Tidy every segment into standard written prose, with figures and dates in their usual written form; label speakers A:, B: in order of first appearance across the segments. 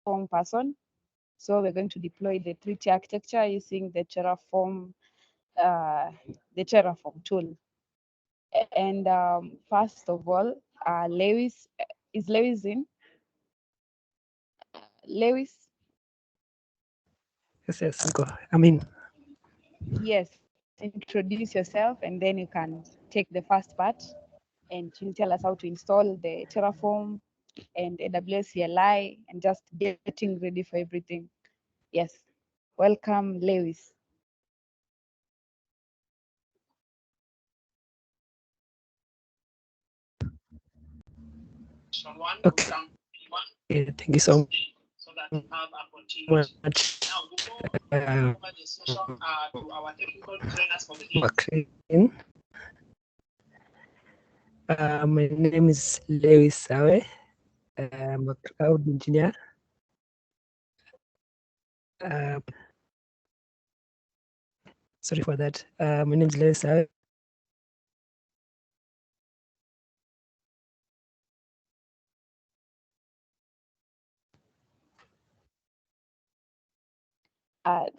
A: Terraform person. So we're going to deploy the 3-tier architecture using the Terraform tool. And first of all, Lewis, is Lewis in? Lewis,
B: Yes, yes, go. I mean,
A: yes, introduce yourself and then you can take the first part and you'll tell us how to install the Terraform and AWS CLI and just getting ready for everything. Yes, welcome, Lewis.
B: okay. Thank you so much. Maclean. My name is Lewis Sawe. I'm a cloud engineer. Uh, Sorry for that. My name is Lewis Sawe.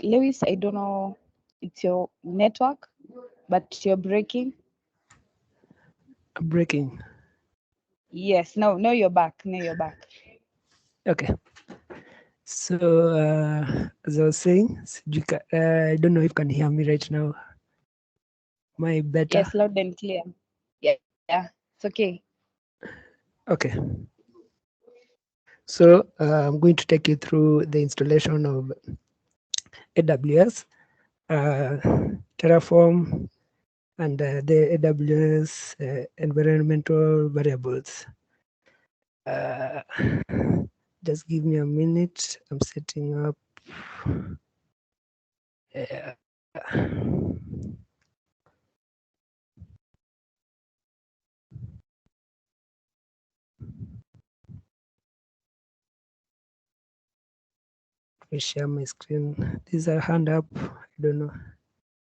A: Lewis, I don't know, it's your network, but you're breaking.
B: I'm breaking.
A: Yes, no, you're back. No, you're back.
B: Okay. So, as I was saying, I don't know if you can hear me right now. Am I better?
A: Yes, loud and clear. Yeah, it's okay.
B: Okay. So, I'm going to take you through the installation of AWS, Terraform, and the AWS environmental variables. Just give me a minute. I'm setting up. Let me share my screen. This is a hand up. I don't know.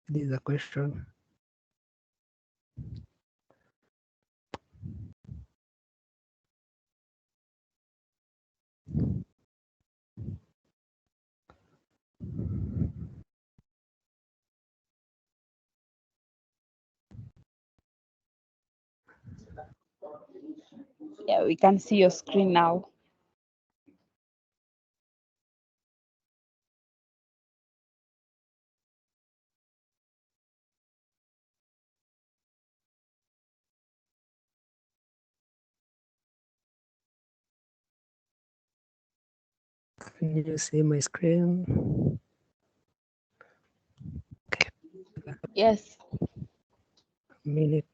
B: This is a question.
A: Yeah, we can see your screen now.
B: Can you see my screen? Okay.
A: Yes.
B: A minute.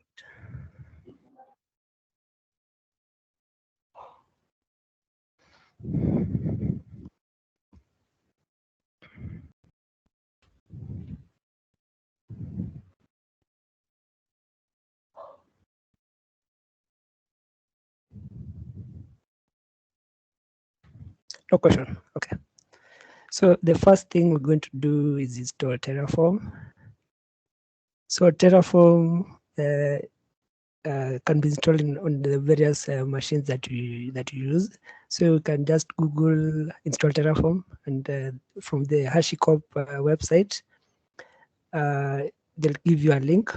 B: No question. Okay. So the first thing we're going to do is install Terraform. So Terraform can be installed on the various machines that you use. So you can just Google install Terraform, and from the HashiCorp website, they'll give you a link.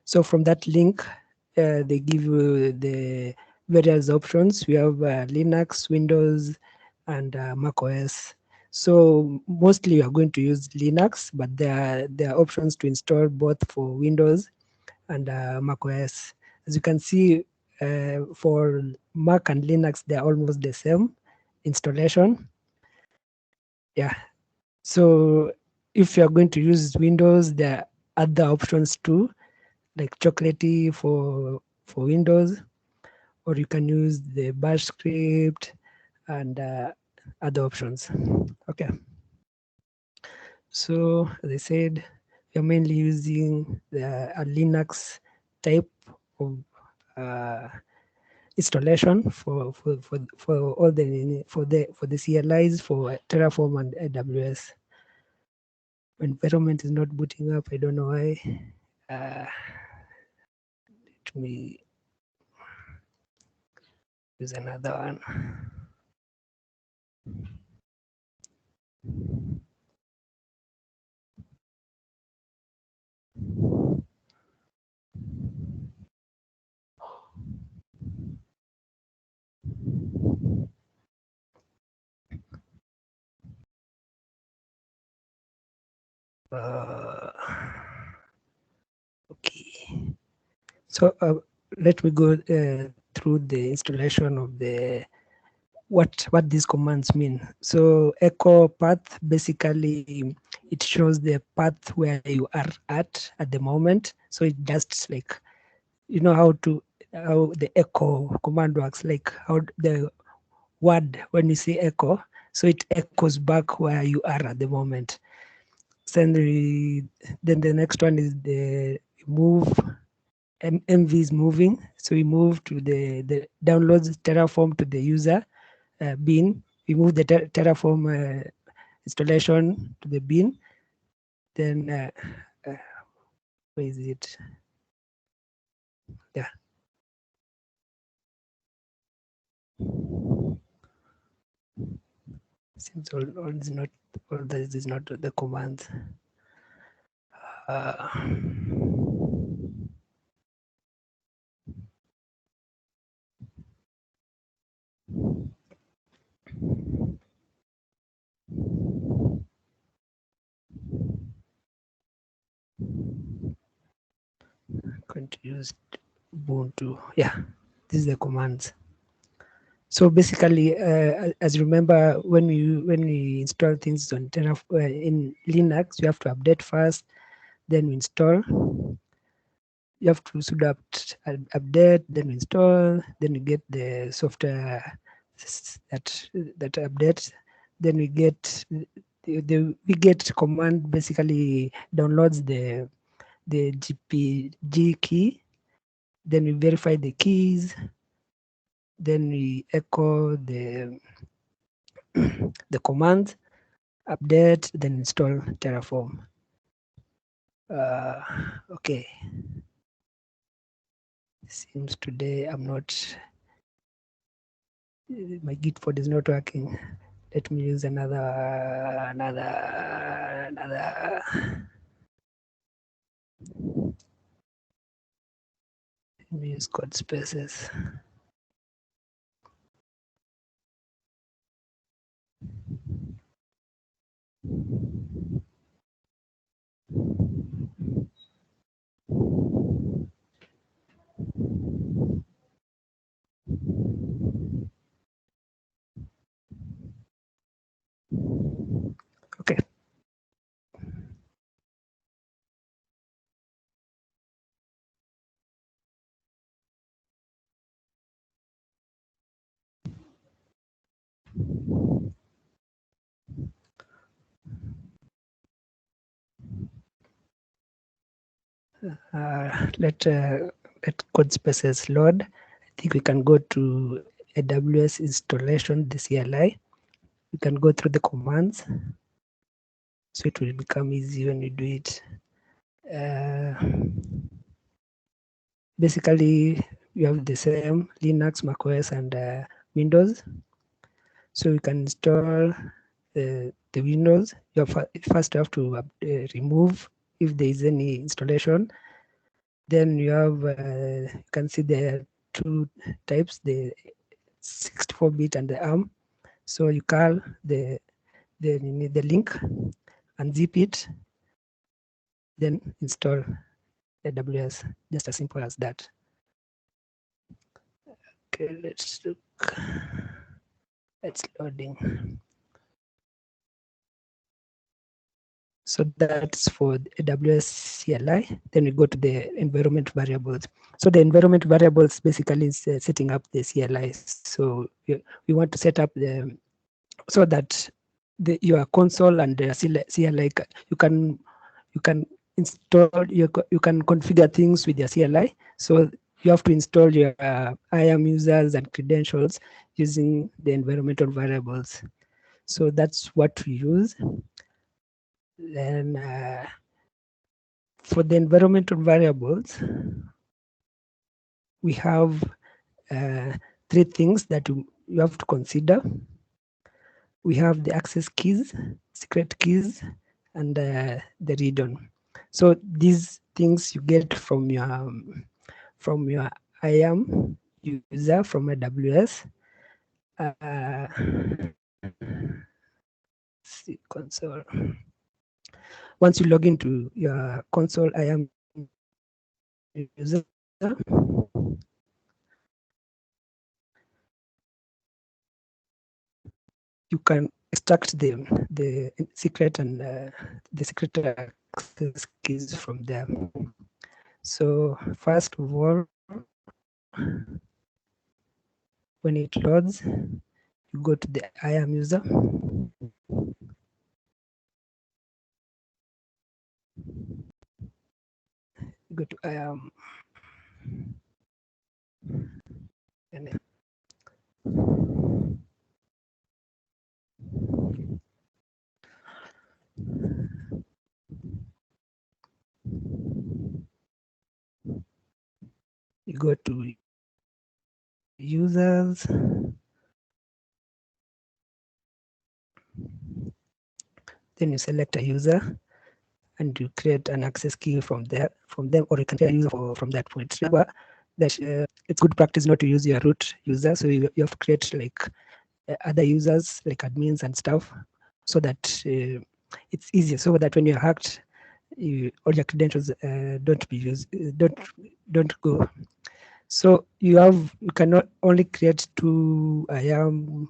B: So from that link, they give you the various options. We have Linux, Windows, and Mac OS. So mostly you are going to use Linux, but there are options to install both for Windows and Mac OS. As you can see, for Mac and Linux, they're almost the same installation. Yeah. So if you are going to use Windows, there are other options too, like Chocolatey for Windows, or you can use the Bash script and other options. Okay. So as I said, we are mainly using a Linux type of installation for all the CLIs for Terraform and AWS. Environment is not booting up. I don't know why. Let me use another one. Okay. So let me go through the installation of the what these commands mean. So echo path, basically it shows the path where you are at the moment. So it just like, you know how the echo command works, like how the word when you say echo, so it echoes back where you are at the moment. Then the next one is the move. MV is moving, so we move to the downloads Terraform to the user bin. We move the Terraform installation to the bin. Then where is it? Yeah. Seems all this is not the commands. Uh, going to use Ubuntu. Yeah, this is the commands. So basically, as you remember, when we install things on in Linux, you have to update first, then we install. You have to sudo update, then install, then you get the software that updates, then we get we get command basically downloads the GPG key, then we verify the keys, then we echo the command, update, then install Terraform. Okay. Seems today I'm not, my Gitpod is not working. Let me use another. Let me use code spaces. Okay. Let code spaces load. I think we can go to AWS installation, the CLI. We can go through the commands, so it will become easy when you do it. Basically, you have the same Linux, macOS, and Windows. So you can install the Windows. You first have to remove if there is any installation. Then you have you can see there are two types, the 64-bit and the ARM. So you call you need the link, unzip it, then install AWS. Just as simple as that. Okay, let's look. It's loading. So that's for the AWS CLI. Then we go to the environment variables. So the environment variables basically is setting up the CLI. So we want to set up so that your console and the CLI, you can install, you can configure things with your CLI. So you have to install your IAM users and credentials using the environmental variables. So that's what we use. Then for the environmental variables, we have three things that you have to consider. We have the access keys, secret keys, and the read-on. So these things you get from your IAM user from AWS. See console. once you log into your console IAM user, you can extract the secret and the secret access keys from there. So first of all, when it loads, you go to the IAM user. You go to IAM, and then you go to users, then you select a user and you create an access key from there, from them, or you can create a user from that point. Remember that it's good practice not to use your root user, so you have to create like other users like admins and stuff, so that it's easier, so that when you're hacked, all your credentials don't be used, don't go. So you cannot only create 2 IAM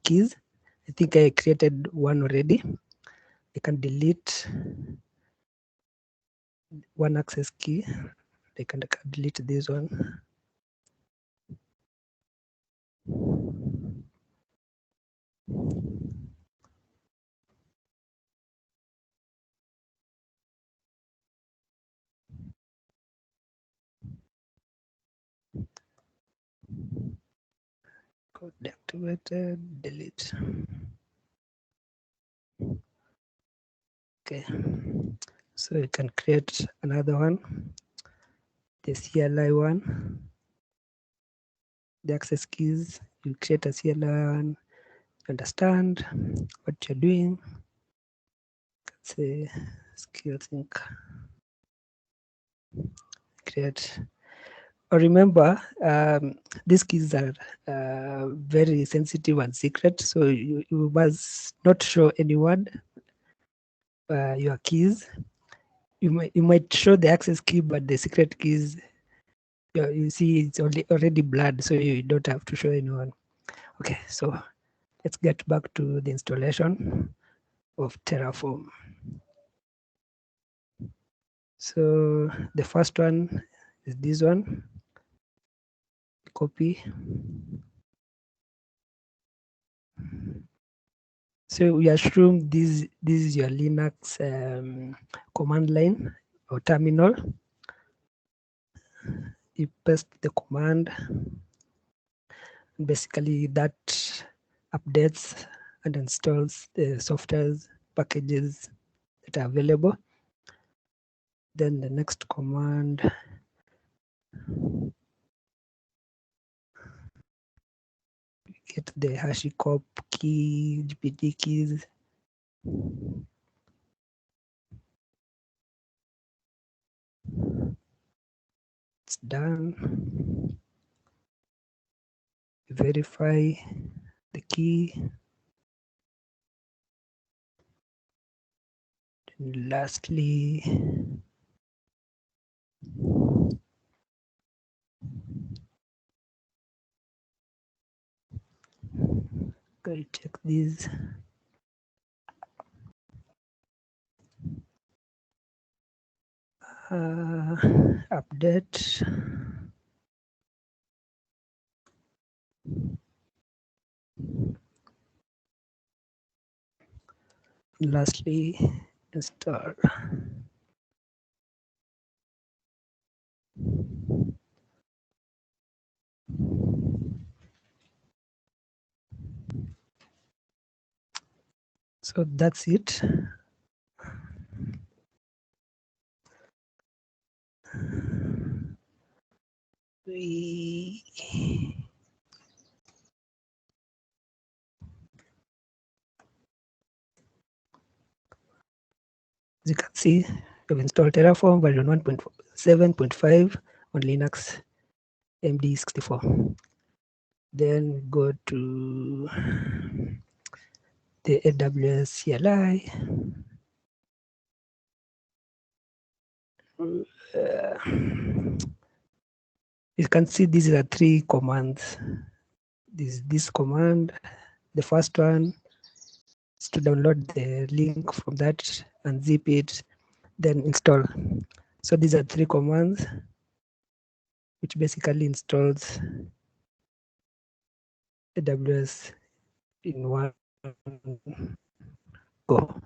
B: keys. I think I created one already. I can delete one access key. I can delete this one. Go deactivated, delete. Okay. So you can create another one, the CLI one, the access keys. You create a CLI one, you understand what you're doing. Let's say skill sync, create. Or remember, these keys are very sensitive and secret, so you must not show anyone your keys. You might show the access key, but the secret keys, you see it's already blurred, so you don't have to show anyone. Okay, so let's get back to the installation of Terraform. So the first one is this one. Copy. So we assume this is your Linux command line or terminal. You paste the command. Basically, that updates and installs the softwares packages that are available. Then the next command, get the HashiCorp key, GPG keys. It's done. Verify the key. And lastly, go check these. Update. Lastly, install. So that's it. We As you can see, we've installed Terraform version 1.7.5 on Linux MD64. Then go to the AWS CLI. you can see these are 3 commands. This command, the first one is to download the link from that and zip it, then install. So these are 3 commands which basically installs AWS in one go.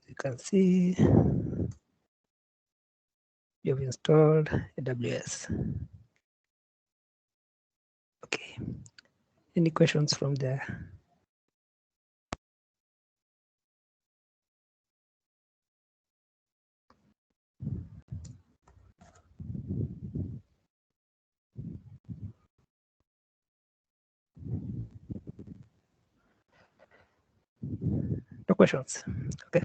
B: You can see you've installed AWS. Okay. Any questions from there? No questions. Okay.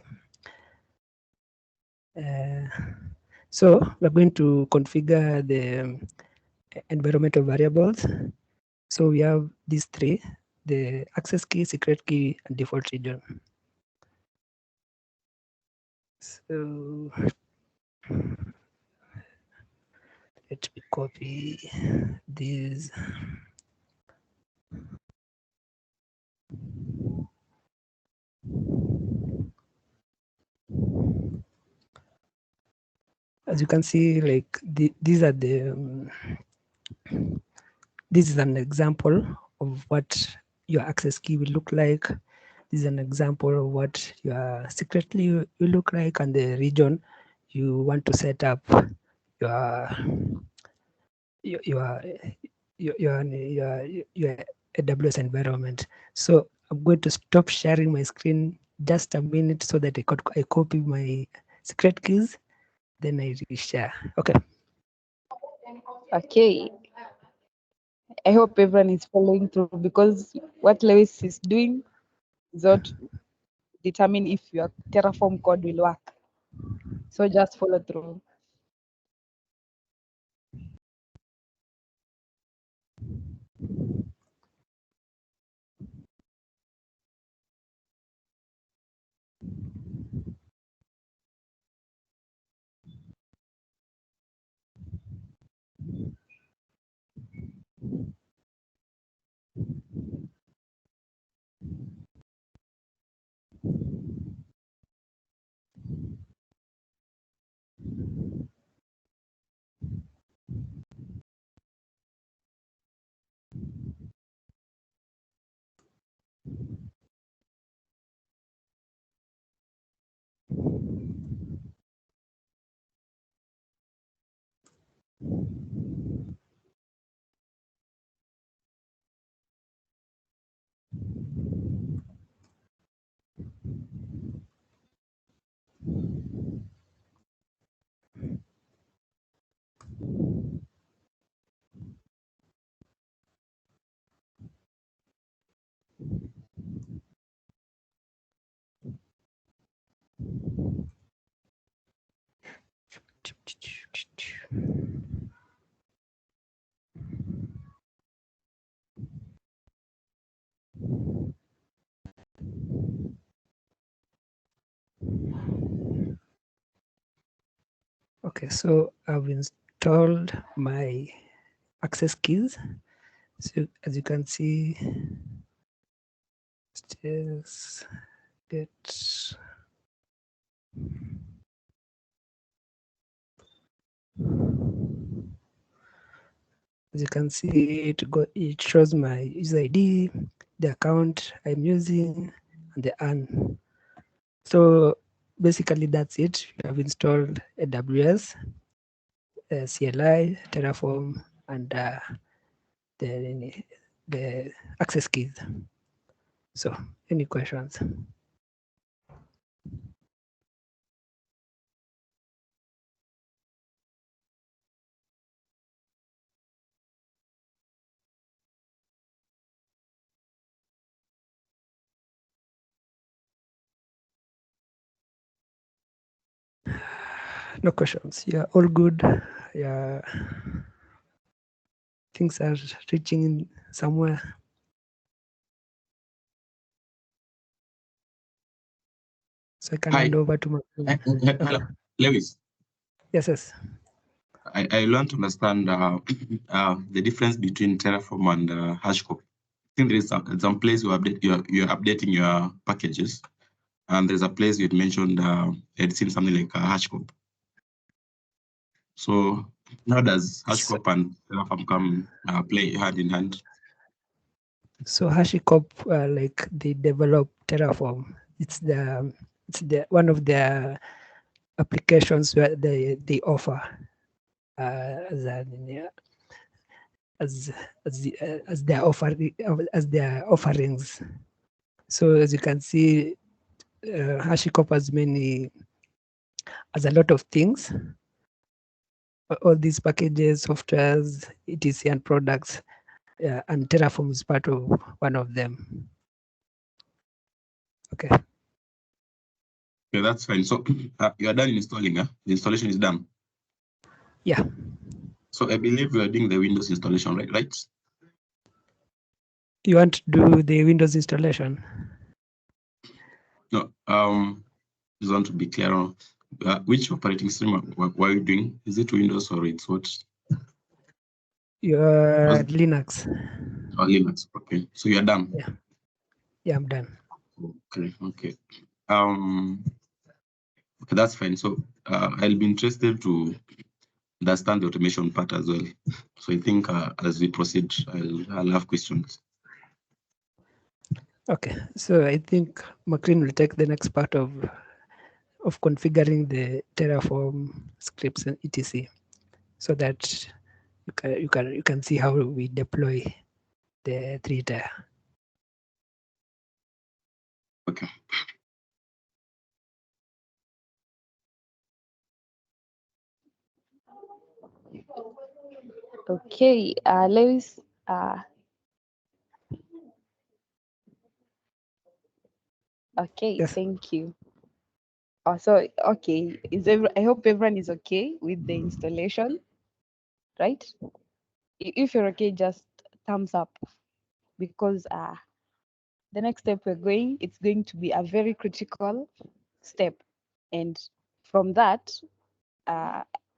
B: So we're going to configure the environmental variables. So we have these 3, the access key, secret key, and default region. So let me copy these. As you can see, like these are the this is an example of what your access key will look like. This is an example of what your secret key will look like, and the region you want to set up your your your your AWS environment. So I'm going to stop sharing my screen just a minute so that I copy my secret keys, then I reshare. Okay.
A: Okay. I hope everyone is following through because what Lewis is doing is what determine if your Terraform code will work. So just follow through.
B: Okay, so I've installed my access keys. So as you can see, just get as you can see it shows my user ID, the account I'm using, and the earn. So basically that's it. We have installed AWS, CLI, Terraform, and the access keys. So any questions? No questions. Yeah, all good. Yeah, things are reaching in somewhere. So I can
C: Hi.
B: hand over to my
C: Hello, Lewis.
B: yes.
C: I learned to understand the difference between Terraform and HashiCorp. I think there is some place you're updating your packages, and there's a place you'd mentioned had seen something like HashiCorp. So how does HashiCorp and Terraform come play hand in hand?
B: So HashiCorp, like they develop Terraform. It's the one of their applications where they offer as their offerings. So as you can see, HashiCorp has a lot of things. All these packages, softwares, etc., and products, and Terraform is part of one of them. Okay.
C: Okay, that's fine. So you are done installing, huh? The installation is done.
B: Yeah.
C: So I believe you are doing the Windows installation, right?
B: You want to do the Windows installation?
C: No. Just want to be clear on which operating system were you doing? Is it Windows or it's what?
B: Your Linux.
C: Oh, Linux. Okay. So you're done.
B: Yeah, I'm done.
C: Okay. Okay, that's fine. So I'll be interested to understand the automation part as well. So I think as we proceed, I'll have questions.
B: Okay, so I think McLean will take the next part of configuring the Terraform scripts and etc. so that you can see how we deploy the 3-tier.
C: Okay.
A: Okay, Lewis, okay,
B: Yes.
A: thank you. So, okay, I hope everyone is okay with the installation, right? If you're okay, just thumbs up, because the next step it's going to be a very critical step. And from that,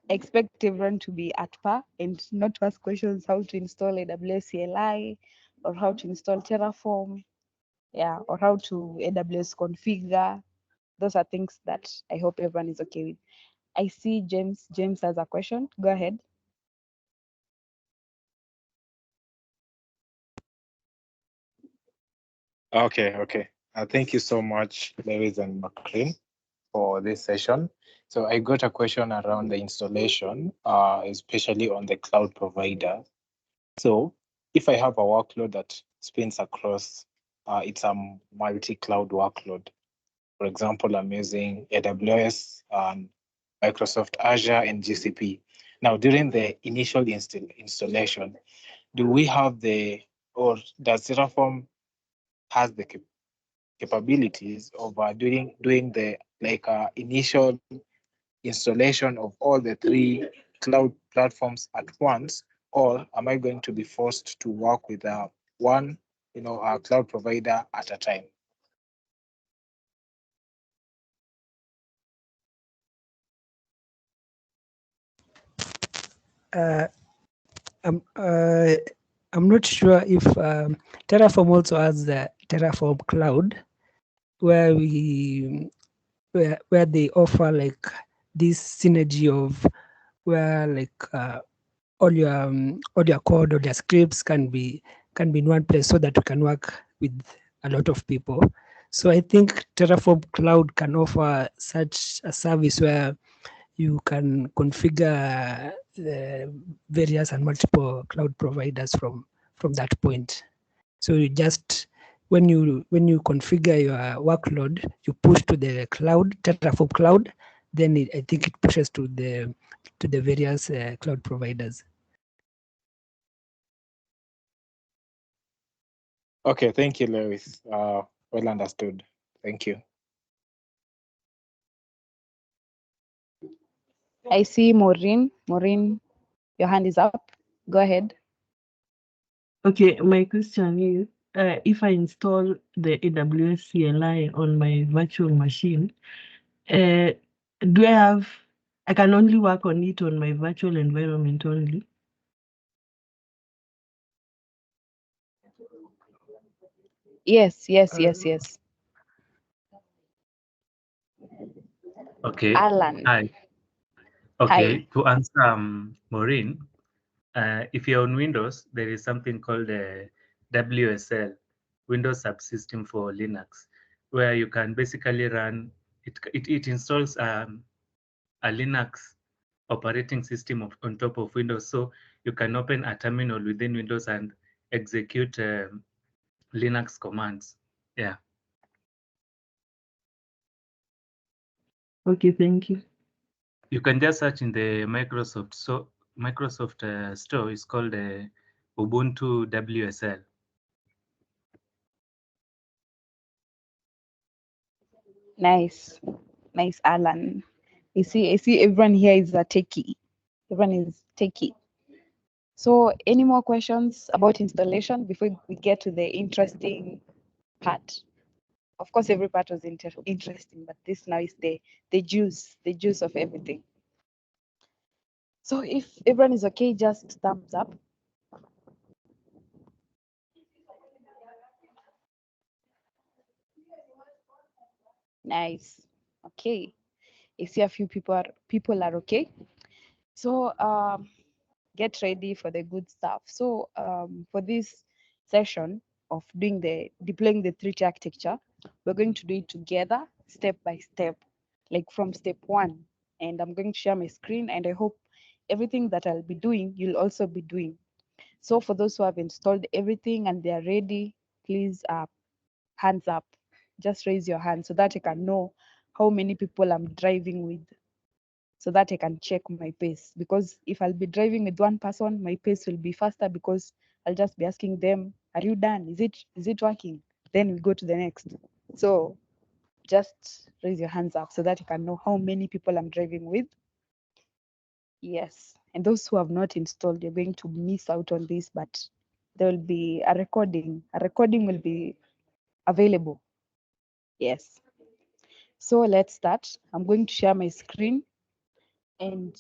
A: expect everyone to be at par and not to ask questions how to install AWS CLI or how to install Terraform, or how to AWS configure. Those are things that I hope everyone is okay with. I see James has a question. Go ahead.
D: Okay. Thank you so much, Lewis and McLean, for this session. So I got a question around the installation, especially on the cloud provider. So if I have a workload that spins across, it's a multi-cloud workload. For example, I'm using AWS, Microsoft Azure, and GCP. Now, during the initial installation, do we have or does Terraform has the capabilities of doing the initial installation of all the 3 cloud platforms at once, or am I going to be forced to work with one cloud provider at a time?
B: I'm not sure if Terraform also has the Terraform Cloud, where they offer like this synergy of where like all your code or your scripts can be in one place so that you can work with a lot of people. So I think Terraform Cloud can offer such a service where you can configure various and multiple cloud providers from that point. So you just when you configure your workload, you push to the cloud, Terraform Cloud, then I think it pushes to the various cloud providers.
D: Okay, thank you, Lewis. Well understood. Thank you.
A: I see Maureen. Maureen, your hand is up. Go ahead.
E: Okay, my question is, if I install the AWS CLI on my virtual machine, uh, I can only work on it on my virtual environment only?
A: Yes, yes, yes, yes.
F: Okay.
A: Alan.
F: Hi.
A: Hi.
F: Okay. To answer Maureen, if you're on Windows, there is something called WSL, Windows Subsystem for Linux, where you can basically run it. It installs a Linux operating system on top of Windows, so you can open a terminal within Windows and execute Linux commands. Yeah.
E: Okay, thank you.
F: You can just search in the Microsoft store. It's called Ubuntu WSL.
A: Nice. Nice, Alan. I see everyone here is a techie. Everyone is techie. So any more questions about installation before we get to the interesting part? Of course, every part was interesting, but this now is the juice of everything. So if everyone is okay, just thumbs up. Nice. Okay. I see a few people are okay. So get ready for the good stuff. So for this session of deploying the 3-tier architecture, we're going to do it together, step by step, like from step 1. And I'm going to share my screen, and I hope everything that I'll be doing, you'll also be doing. So for those who have installed everything and they are ready, please hands up. Just raise your hand so that I can know how many people I'm driving with, so that I can check my pace. Because if I'll be driving with one person, my pace will be faster because I'll just be asking them, are you done? Is it working? Then we go to the next. So just raise your hands up so that you can know how many people I'm driving with. Yes. And those who have not installed, you're going to miss out on this, but there will be a recording. A recording will be available. Yes. So let's start. I'm going to share my screen, and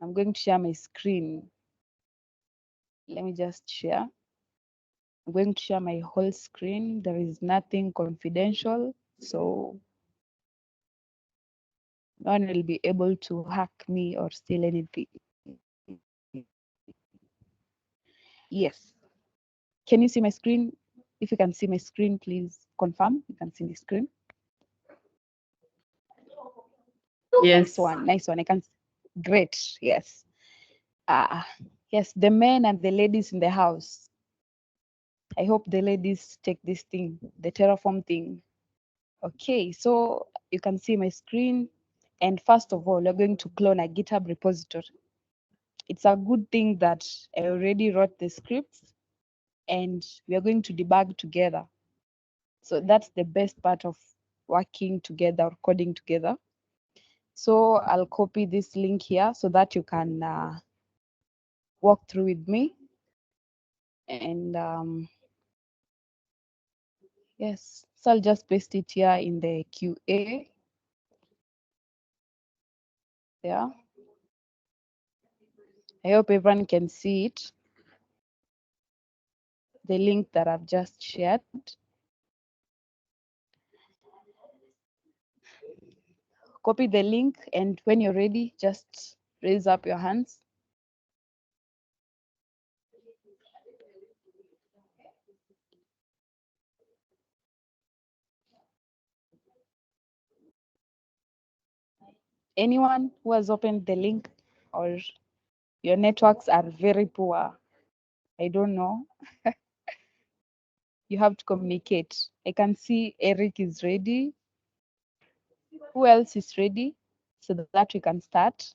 A: I'm going to share my screen. Let me just share. I'm going to share my whole screen. There is nothing confidential, so no one will be able to hack me or steal anything. Yes. Can you see my screen? If you can see my screen, please confirm. You can see the screen.
E: Yes.
A: Nice one. I can. Great. Yes. Yes. The men and the ladies in the house. I hope the ladies take this thing, the Terraform thing. Okay. So you can see my screen. And first of all, we're going to clone a GitHub repository. It's a good thing that I already wrote the scripts and we are going to debug together. So that's the best part of working together or coding together. So I'll copy this link here so that you can walk through with me. And yes, so I'll just paste it here in the QA. Yeah. I hope everyone can see it. The link that I've just shared. Copy the link, and when you're ready, just raise up your hands. Anyone who has opened the link, or your networks are very poor? I don't know. You have to communicate. I can see Eric is ready. Who else is ready so that we can start?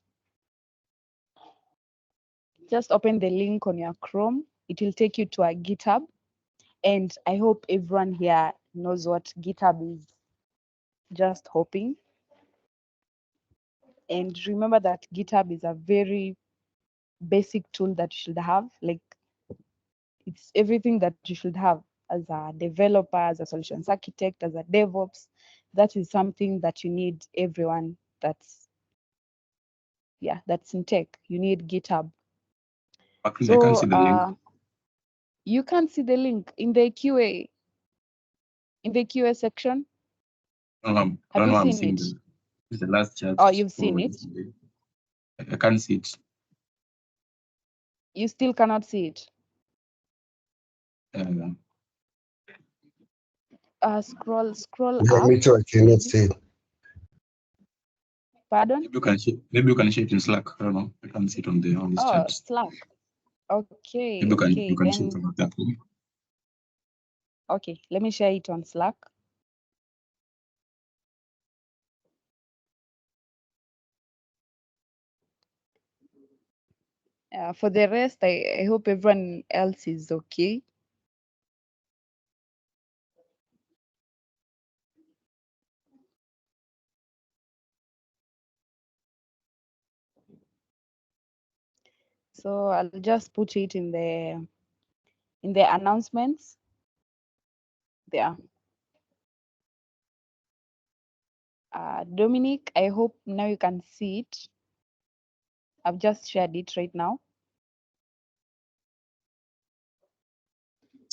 A: Just open the link on your Chrome. It will take you to a GitHub. And I hope everyone here knows what GitHub is. Just hoping. And remember that GitHub is a very basic tool that you should have. Like, it's everything that you should have as a developer, as a solutions architect, as a DevOps. That is something that you need, everyone that's in tech. You need GitHub.
C: Actually, I can't see the link.
A: You can't see the link in the QA. In the QA section.
C: Have you seen it? The last chat.
A: Oh, you've seen it?
C: I can't see it.
A: You still cannot see it? Scroll up.
G: Me too, I cannot see it.
A: Pardon?
C: Maybe you can share it in Slack. I don't know. I can't see it on this chat.
A: Slack. Okay.
C: Maybe you can share it on that.
A: Okay, let me share it on Slack. For the rest, I hope everyone else is okay. So I'll just put it in the announcements there. Dominic, I hope now you can see it. I've just shared it right now.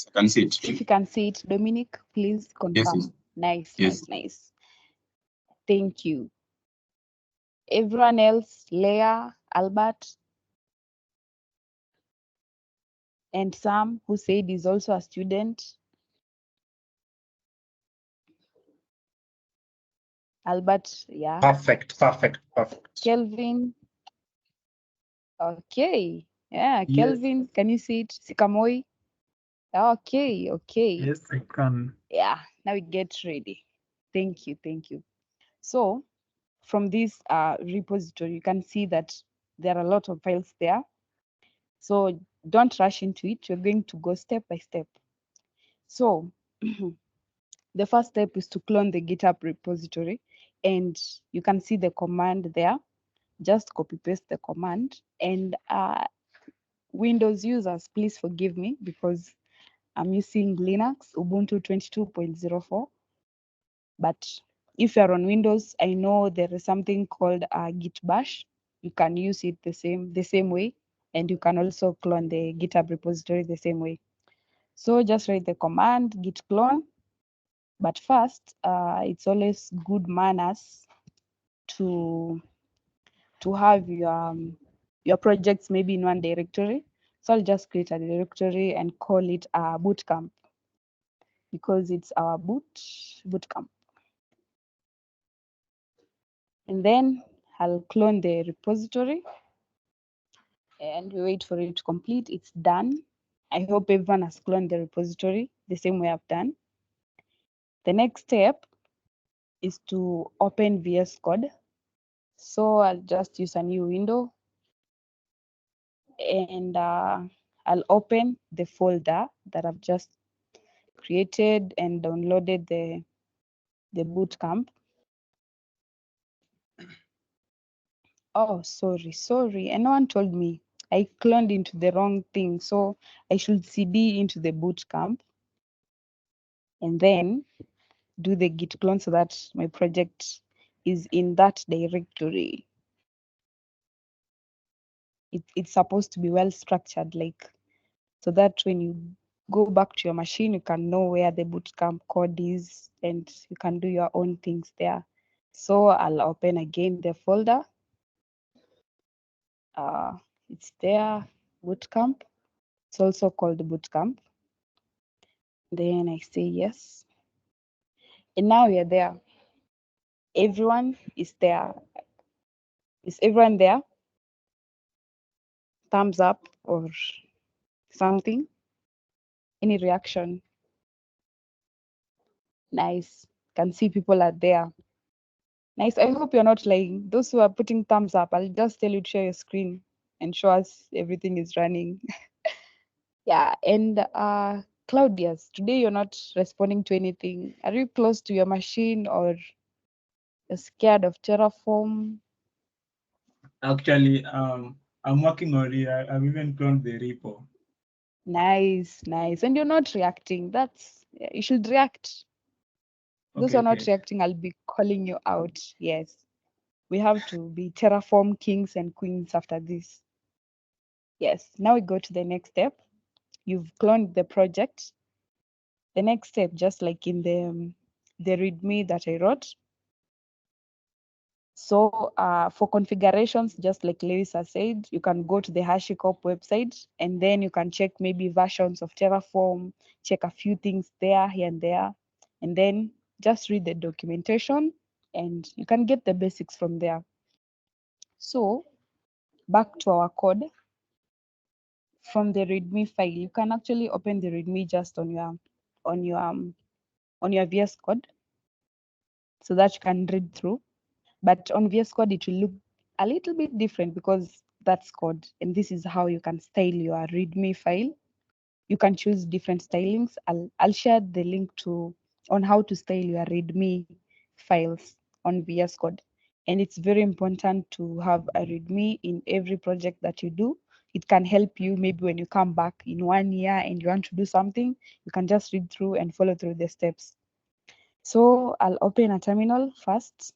C: I can see it.
A: If you can see it, Dominic, please confirm.
C: Yes.
A: Nice. Thank you. Everyone else, Leah, Albert, and Sam, who said is also a student. Albert, yeah.
H: Perfect.
A: Kelvin. Okay. Yeah,
H: Yes.
A: Kelvin, can you see it? Sikamoi. Okay.
H: Yes, I can.
A: Yeah, now we get ready. Thank you. So from this repository, you can see that there are a lot of files there. So don't rush into it. You're going to go step by step. So the first step is to clone the GitHub repository, and you can see the command there. Just copy paste the command. And Windows users, please forgive me because I'm using Linux, Ubuntu 22.04. But if you're on Windows, I know there is something called Git Bash. You can use it the same way, and you can also clone the GitHub repository the same way. So just write the command git clone. But first, it's always good manners to have your projects maybe in one directory. So I'll just create a directory and call it Bootcamp because it's our Bootcamp. And then I'll clone the repository and we wait for it to complete. It's done. I hope everyone has cloned the repository the same way I've done. The next step is to open VS Code. So I'll just use a new window and I'll open the folder that I've just created and downloaded the Bootcamp. Oh, sorry. And no one told me. I cloned into the wrong thing. So I should CD into the Bootcamp and then do the git clone so that my project is in that directory. It's supposed to be well structured, like, so that when you go back to your machine, you can know where the Bootcamp code is and you can do your own things there. So I'll open again the folder. It's there, Bootcamp. It's also called Bootcamp. Then I say yes. And now we are there. Everyone is there. Is everyone there? Thumbs up or something? Any reaction? Nice. Can see people are there. Nice. I hope you're not lying. Those who are putting thumbs up, I'll just tell you to share your screen and show us everything is running. Yeah. And Claudius, today you're not responding to anything. Are you close to your machine or you're scared of Terraform?
G: Actually, I'm working on it. I've even cloned the repo.
A: Nice, nice. And you're not reacting. You should react. Those who
G: Okay,
A: are not
G: okay.
A: reacting, I'll be calling you out. Yes. We have to be Terraform kings and queens after this. Yes. Now we go to the next step. You've cloned the project. The next step, just like in the README that I wrote. So for configurations, just like Lewis has said, you can go to the HashiCorp website and then you can check maybe versions of Terraform, check a few things there, here and there, and then just read the documentation and you can get the basics from there. So back to our code. From the README file, you can actually open the README just on your VS Code so that you can read through. But on VS Code, it will look a little bit different because that's code. And this is how you can style your README file. You can choose different stylings. I'll share the link on how to style your README files on VS Code. And it's very important to have a README in every project that you do. It can help you maybe when you come back in 1 year and you want to do something, you can just read through and follow through the steps. So I'll open a terminal first.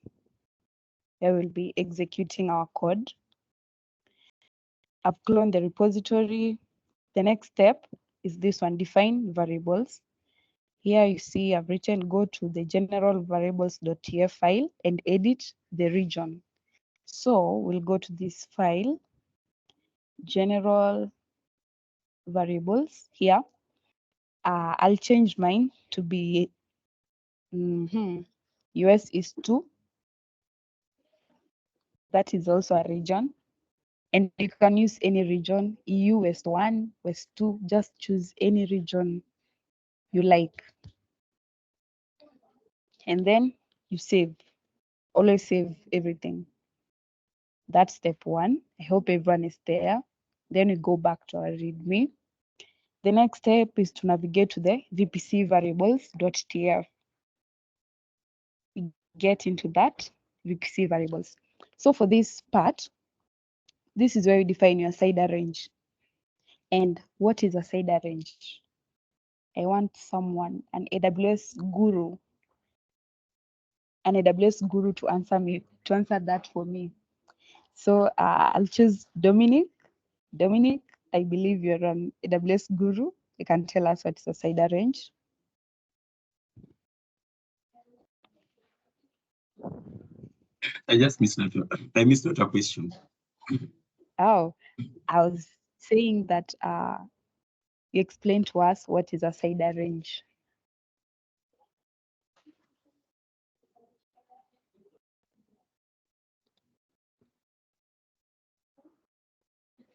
A: I will be executing our code. I've cloned the repository. The next step is this one, define variables. Here you see I've written go to the general variables.tf file and edit the region. So we'll go to this file, general variables here. I'll change mine to be US is 2. That is also a region. And you can use any region, EU West 1, West 2, just choose any region you like. And then you save, always save everything. That's step 1. I hope everyone is there. Then we go back to our README. The next step is to navigate to the VPC variables.tf. We get into that VPC variables. So for this part, this is where you define your CIDR range. And what is a CIDR range? I want someone, an AWS guru to answer that for me. So I'll choose Dominic. Dominic, I believe you're an AWS guru. You can tell us what is a CIDR range.
C: I just missed your question.
A: Oh, I was saying that you explained to us what is a CIDR range.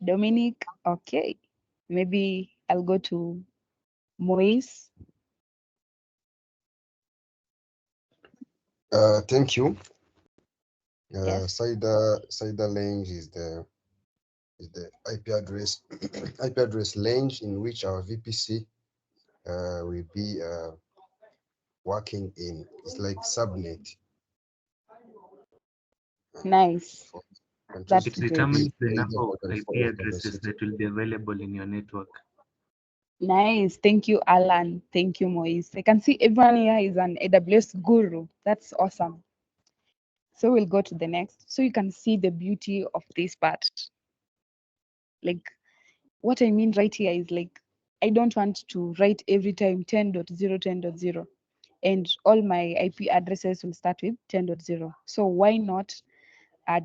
A: Dominic, okay. Maybe I'll go to Moise.
H: Thank you.
A: Yes.
H: CIDR range is the IP address IP address range in which our VPC will be working in. It's like subnet.
A: Nice. That's
F: It
A: great.
F: determines the number of IP addresses that will be available in your network.
A: Nice. Thank you, Alan. Thank you, Moise. I can see everyone here is an AWS guru. That's awesome. So we'll go to the next. So you can see the beauty of this part. Like what I mean right here is like, I don't want to write every time 10.0, 10.0, and all my IP addresses will start with 10.0. So why not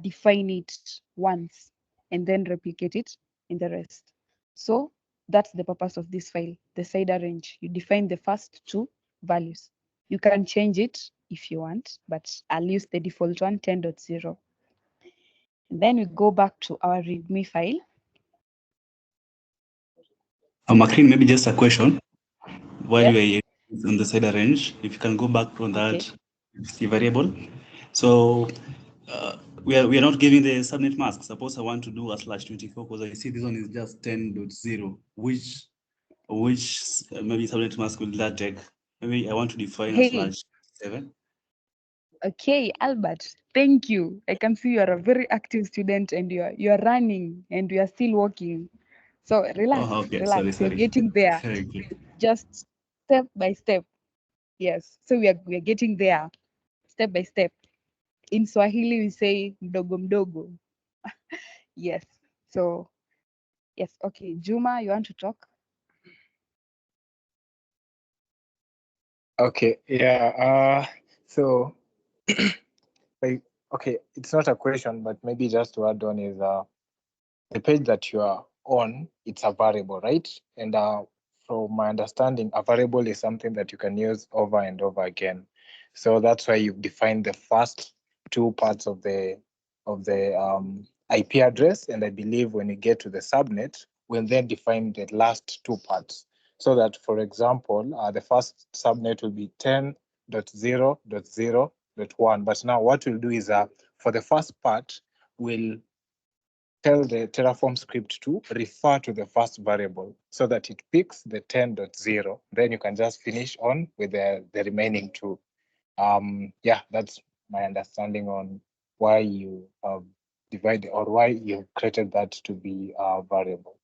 A: define it once and then replicate it in the rest? So that's the purpose of this file, the CIDR range. You define the first 2 values. You can change it if you want, but I'll use the default one, 10.0. And then we go back to our README file.
I: Maclean, maybe just a question. While
A: Yes.
I: we are on the CIDR range, if you can go back to that variable. So we are not giving the subnet mask. Suppose I want to do a /24 because I see this one is just 10.0. Which maybe subnet mask will that take? Maybe I want to define a /7.
A: Okay, Albert, thank you. I can see you are a very active student and you're running and you are still walking. So relax,
I: Oh, okay.
A: relax. You're
I: Sorry.
A: getting there.
I: Okay.
A: Just step by step. Yes. So we are getting there step by step. In Swahili we say mdogo mdogo. Yes. So yes, okay. Juma, you want to talk?
D: Okay, yeah. So, like, okay, it's not a question, but maybe just to add on is the page that you are on, it's a variable, right? And from my understanding, a variable is something that you can use over and over again. So that's why you've defined the first two parts of the IP address, and I believe when you get to the subnet, we'll then define the last two parts. So that, for example, the first subnet will be 10.0.0.1. But now what we'll do is for the first part, we'll tell the Terraform script to refer to the first variable so that it picks the 10.0. Then you can just finish on with the remaining two. Yeah, that's my understanding on why you divided or why you created that to be a variable.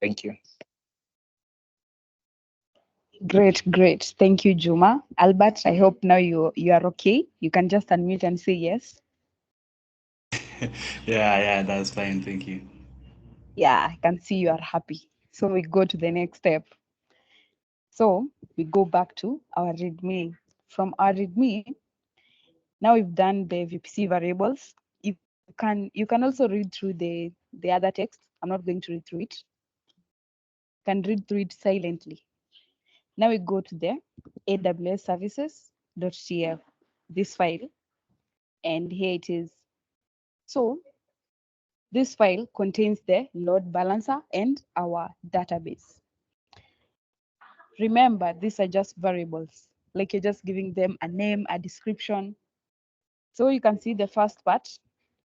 D: Thank you.
A: Great, great. Thank you, Juma. Albert, I hope now you are okay. You can just unmute and say yes.
I: Yeah, that's fine. Thank you.
A: Yeah, I can see you are happy. So we go to the next step. So we go back to our README. From our README, now we've done the VPC variables. You can also read through the other text. I'm not going to read through it. You can read through it silently. Now we go to the AWS services.tf, this file, and here it is. So this file contains the load balancer and our database. Remember, these are just variables, like you're just giving them a name, a description. So you can see the first part,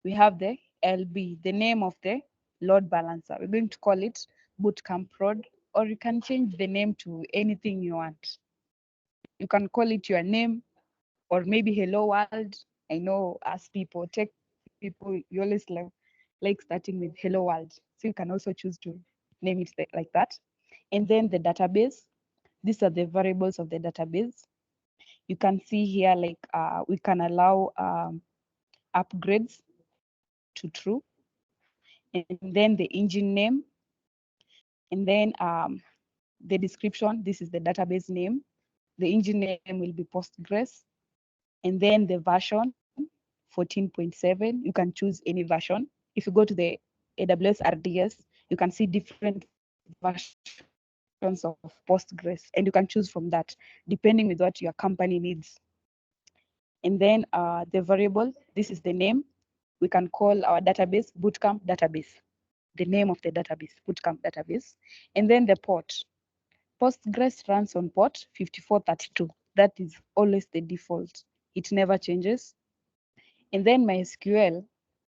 A: we have the LB, the name of the load balancer. We're going to call it Bootcamp Prod, or you can change the name to anything you want. You can call it your name, or maybe Hello World. I know as people, tech people, you always like starting with Hello World. So you can also choose to name it like that. And then the database. These are the variables of the database. You can see here, like we can allow upgrades to true. And then the engine name. And then the description. This is the database name. The engine name will be Postgres. And then the version 14.7. You can choose any version. If you go to the AWS RDS, you can see different versions of Postgres, and you can choose from that, depending with what your company needs. And then the variable, this is the name. We can call our database Bootcamp database, the name of the database, Bootcamp database. And then the port. Postgres runs on port 5432. That is always the default. It never changes. And then MySQL,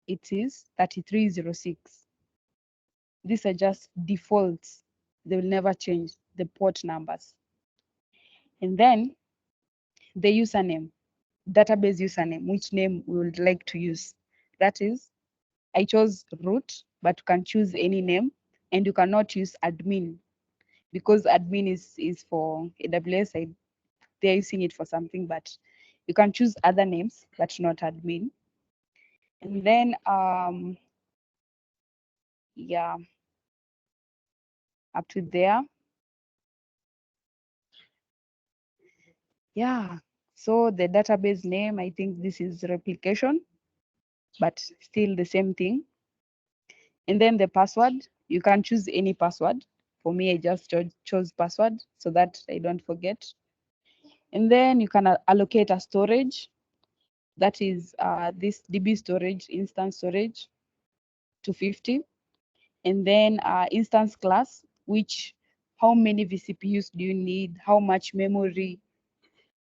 A: it is 3306. These are just defaults. They will never change the port numbers. And then the username, database username, which name we would like to use. That is, I chose root, but you can choose any name, and you cannot use admin because admin is for AWS. They're using it for something, but you can choose other names, but not admin. And then, yeah, up to there. Yeah, so the database name, I think this is replication, but still the same thing. And then the password, you can choose any password. For me, I just chose password so that I don't forget. And then you can allocate a storage. That is this DB storage, instance storage, 250. And then instance class, which how many vCPUs do you need, how much memory.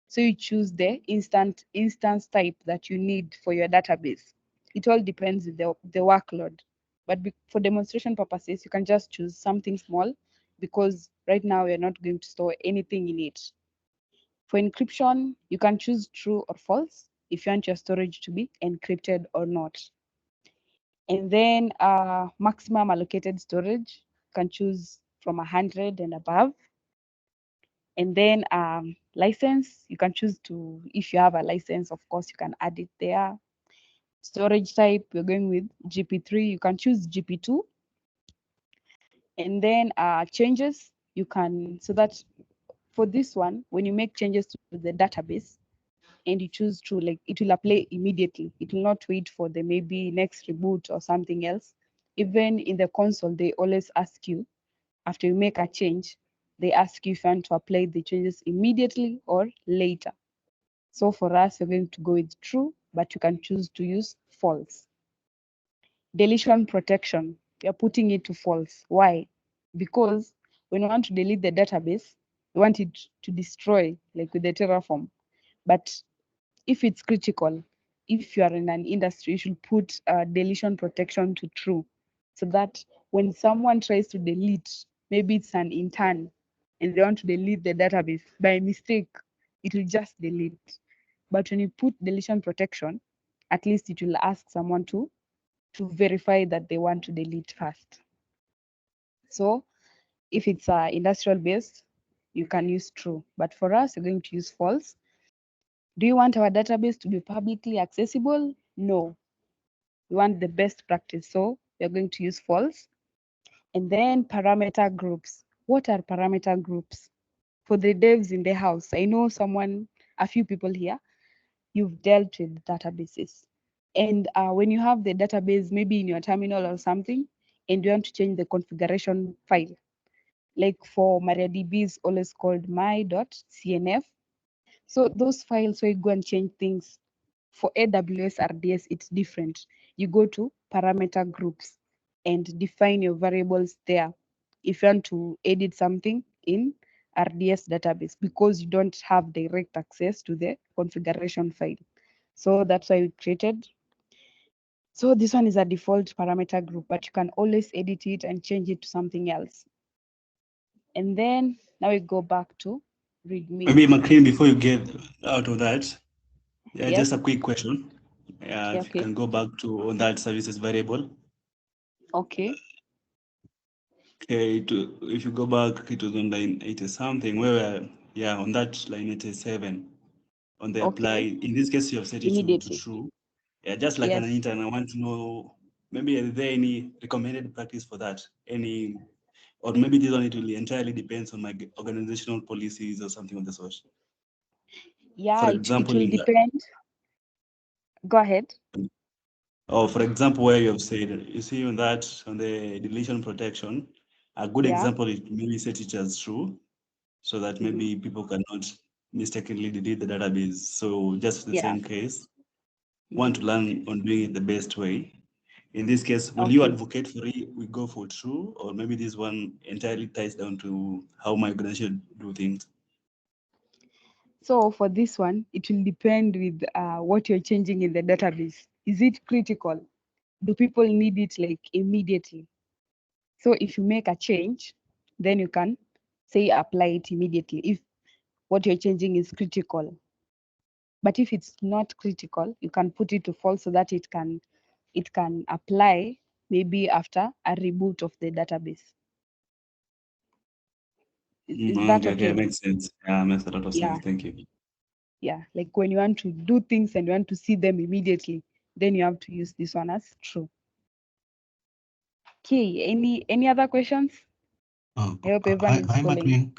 A: So you choose the instance type that you need for your database. It all depends with the workload. But for demonstration purposes, you can just choose something small because right now we're not going to store anything in it. For encryption, you can choose true or false. if you want your storage to be encrypted or not. And then maximum allocated storage, you can choose from 100 and above. And then license, you can choose to, if you have a license, of course, you can add it there. Storage type, we're going with GP3, you can choose GP2. And then changes, you can, so that for this one, when you make changes to the database and you choose to, like, it will apply immediately. It will not wait for the maybe next reboot or something else. Even in the console, they always ask you, after you make a change, they ask you if you want to apply the changes immediately or later. So for us, we're going to go with true, but you can choose to use false. Deletion protection, you're putting it to false. Why? Because when you want to delete the database, you want it to destroy, like with the Terraform. But if it's critical, if you are in an industry, you should put deletion protection to true, so that when someone tries to delete, maybe it's an intern and they want to delete the database by mistake, it will just delete. But when you put deletion protection, at least it will ask someone to verify that they want to delete first. So if it's industrial based, you can use true. But for us, we're going to use false. Do you want our database to be publicly accessible? No. We want the best practice. So we're going to use false. And then parameter groups. What are parameter groups? For the devs in the house, I know a few people here, you've dealt with databases. And when you have the database, maybe in your terminal or something, and you want to change the configuration file, like for MariaDB is always called my.cnf. So those files where you go and change things, for AWS RDS, it's different. You go to parameter groups and define your variables there. If you want to edit something in RDS database, because you don't have direct access to the configuration file. So that's why we created. So this one is a default parameter group, but you can always edit it and change it to something else. And then now we go back to README.
I: Maybe McLean, before you get out of that,
A: Yes.
I: just a quick question. If
A: Okay.
I: you can go back to on that services variable.
A: Okay.
I: Okay, if you go back, it was on line 80 something, where on that line 87, on the apply, in this case, you have set it to true. Yeah, just like an intern, I want to know, maybe is there any recommended practice for that? Or maybe this one, it will entirely depends on my organizational policies or something of the sort.
A: Yeah,
I: for example,
A: it will depend. Go ahead.
I: Or for example, where you have said, you see on the deletion protection, a good example is maybe set it as true, so that maybe people cannot mistakenly delete the database. So just the same case, want to learn on doing it the best way. In this case, will you advocate for it? We go for true, or maybe this one entirely ties down to how my organization do things?
A: So for this one, it will depend with what you're changing in the database. Is it critical? Do people need it like immediately? So if you make a change, then you can say apply it immediately if what you're changing is critical. But if it's not critical, you can put it to false so that it can apply maybe after a reboot of the database. Is that okay?
I: Makes sense. Yeah, makes a lot of sense. Thank you.
A: Yeah, like when you want to do things and you want to see them immediately, then you have to use this one as true. Okay, any other questions? I hope everyone is following.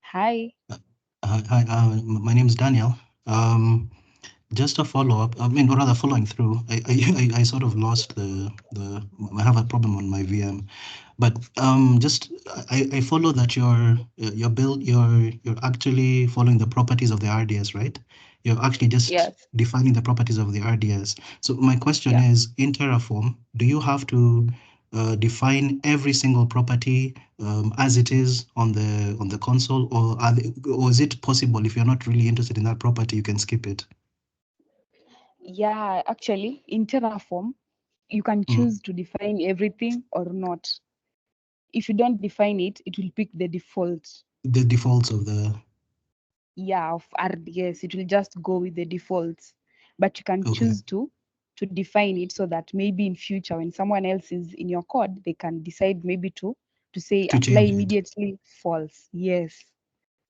A: Hi.
J: Hi, my name is Daniel. Just a follow-up, or rather following through, I sort of lost I have a problem on my VM, but I follow that you're actually following the properties of the RDS, right? You're actually just defining the properties of the RDS. So my question is, in Terraform, do you have to define every single property as it is on the console, or is it possible if you're not really interested in that property, you can skip it?
A: Yeah, actually, in Terraform, you can choose to define everything or not. If you don't define it, it will pick the default.
J: The defaults of the...
A: Yeah, of RDS. It will just go with the defaults. but you can
J: Okay.
A: choose to define it so that maybe in future when someone else is in your code, they can decide maybe to say
J: To
A: apply
J: change it.
A: immediately false. Yes.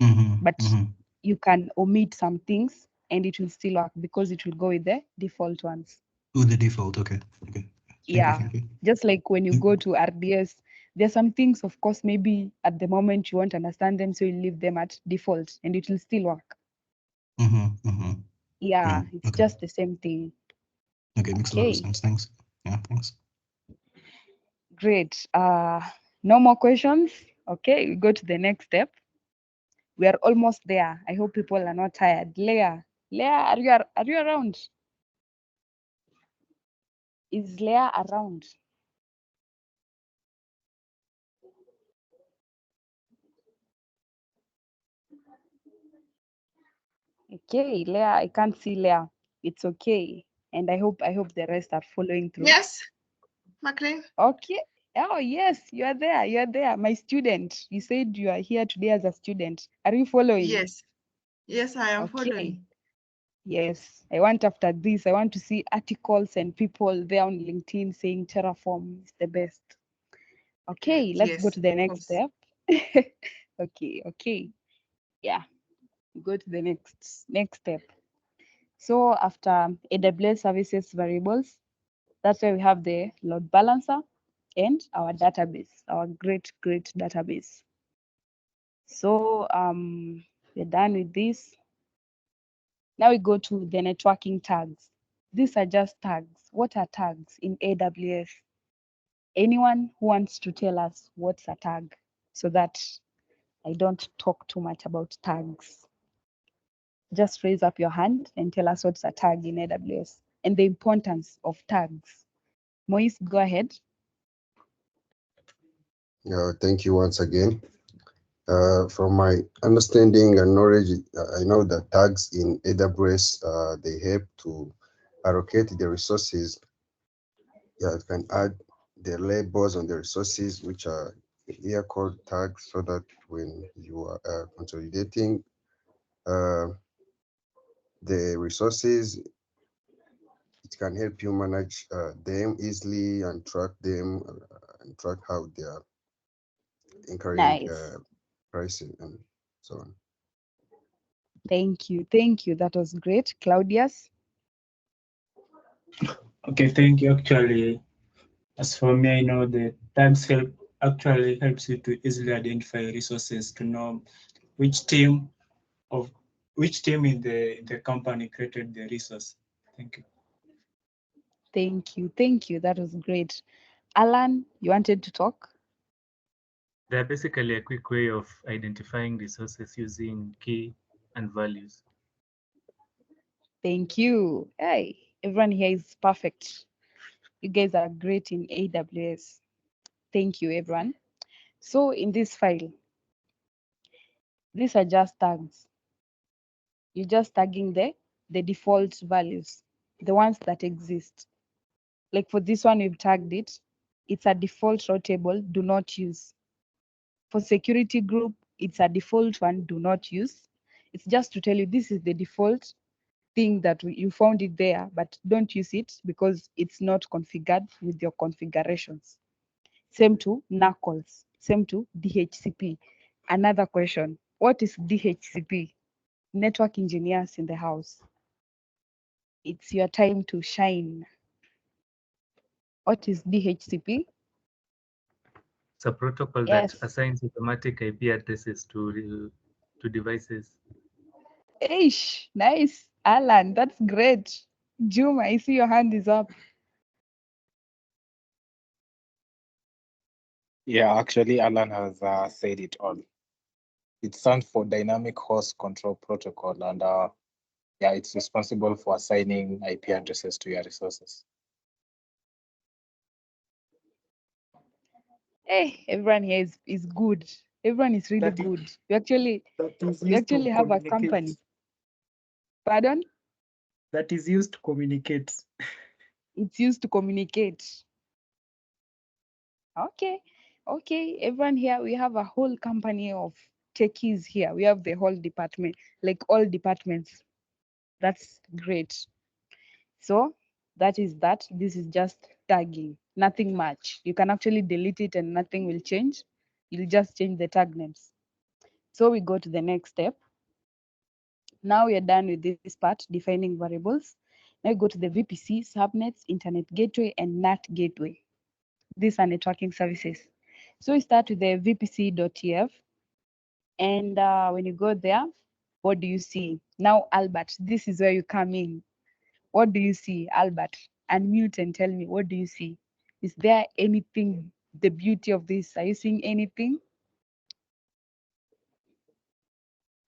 J: Mhm,
A: But
J: mhm.
A: you can omit some things and it will still work because it will go with the default ones.
J: Oh, the default. Okay. Okay.
A: Yeah.
J: Thank you.
A: Just like when you go to RDS, there are some things, of course, maybe at the moment you won't understand them, so you leave them at default and it will still work. Yeah,
J: Right.
A: it's
J: Okay.
A: just the same thing.
J: Okay. Makes a lot of
A: Okay,
J: sense. Thanks. Yeah. Thanks.
A: great. No more questions. Okay, we go to the next step. We are almost there. I hope people are not tired. Leah, are you around? Is Leah around? Okay, Leah, I can't see Leah. It's okay. And I hope the rest are following through.
K: Yes, Maclean.
A: Okay. Oh, yes, you are there. You are there. My student. You said you are here today as a student. Are you following?
K: Yes. Yes, I am
A: Okay.
K: following.
A: Yes. I want after this, I want to see articles and people there on LinkedIn saying Terraform is the best. Okay, let's go
K: Yes,
A: to the
K: of
A: next
K: course.
A: step. Okay. Yeah. Go to the next step. So after AWS services variables, that's where we have the load balancer and our database, our great database. So we're done with this. Now we go to the networking tags. These are just tags. What are tags in AWS? Anyone who wants to tell us what's a tag so that I don't talk too much about tags? Just raise up your hand and tell us what's a tag in AWS and the importance of tags. Moise, go ahead.
H: Yeah, thank you once again. From my understanding and knowledge, I know that tags in AWS, they help to allocate the resources. Yeah, it can add the labels on the resources, which are here called tags, so that when you are consolidating the resources, it can help you manage them easily and track them and track how they are incurring
A: Nice.
H: pricing and so on.
A: Thank you. That was great. Claudius?
G: Okay, thank you. Actually, as for me, I know the tags actually helps you to easily identify resources to know which team in the company created the resource. Thank you.
A: Thank you. That was great. Alan, you wanted to talk?
F: They're basically a quick way of identifying resources using key and values.
A: Thank you. Hey, everyone here is perfect. You guys are great in AWS. Thank you, everyone. So in this file, these are just tags. You're just tagging the default values, the ones that exist. Like for this one, we've tagged it. It's a default row table, do not use. For security group, it's a default one, do not use. It's just to tell you this is the default thing that you found it there, but don't use it because it's not configured with your configurations. Same to NACLs, same to DHCP. Another question, what is DHCP? Network engineers in the house. It's your time to shine. What is DHCP?
F: It's a protocol that assigns automatic IP addresses to devices.
A: Ish, nice. Alan, that's great. Juma, I see your hand is up.
D: Yeah, actually, Alan has said it all. It stands for Dynamic Host Control Protocol, and yeah, it's responsible for assigning IP addresses to your resources.
A: Hey, everyone here is good. Everyone is really good. We actually have a company. Pardon?
B: That is used to communicate.
A: It's used to communicate. Okay. Everyone here, we have a whole company of techies here. We have the whole department, like all departments. That's great. So that is that. This is just tagging, nothing much. You can actually delete it and nothing will change. You'll just change the tag names. So we go to the next step. Now we are done with this part, defining variables. Now we go to the VPC, subnets, internet gateway, and NAT gateway. These are networking services. So we start with the vpc.tf. And when you go there, what do you see? Now, Albert, this is where you come in. What do you see, Albert? Unmute and tell me, what do you see? Is there anything, the beauty of this? Are you seeing anything?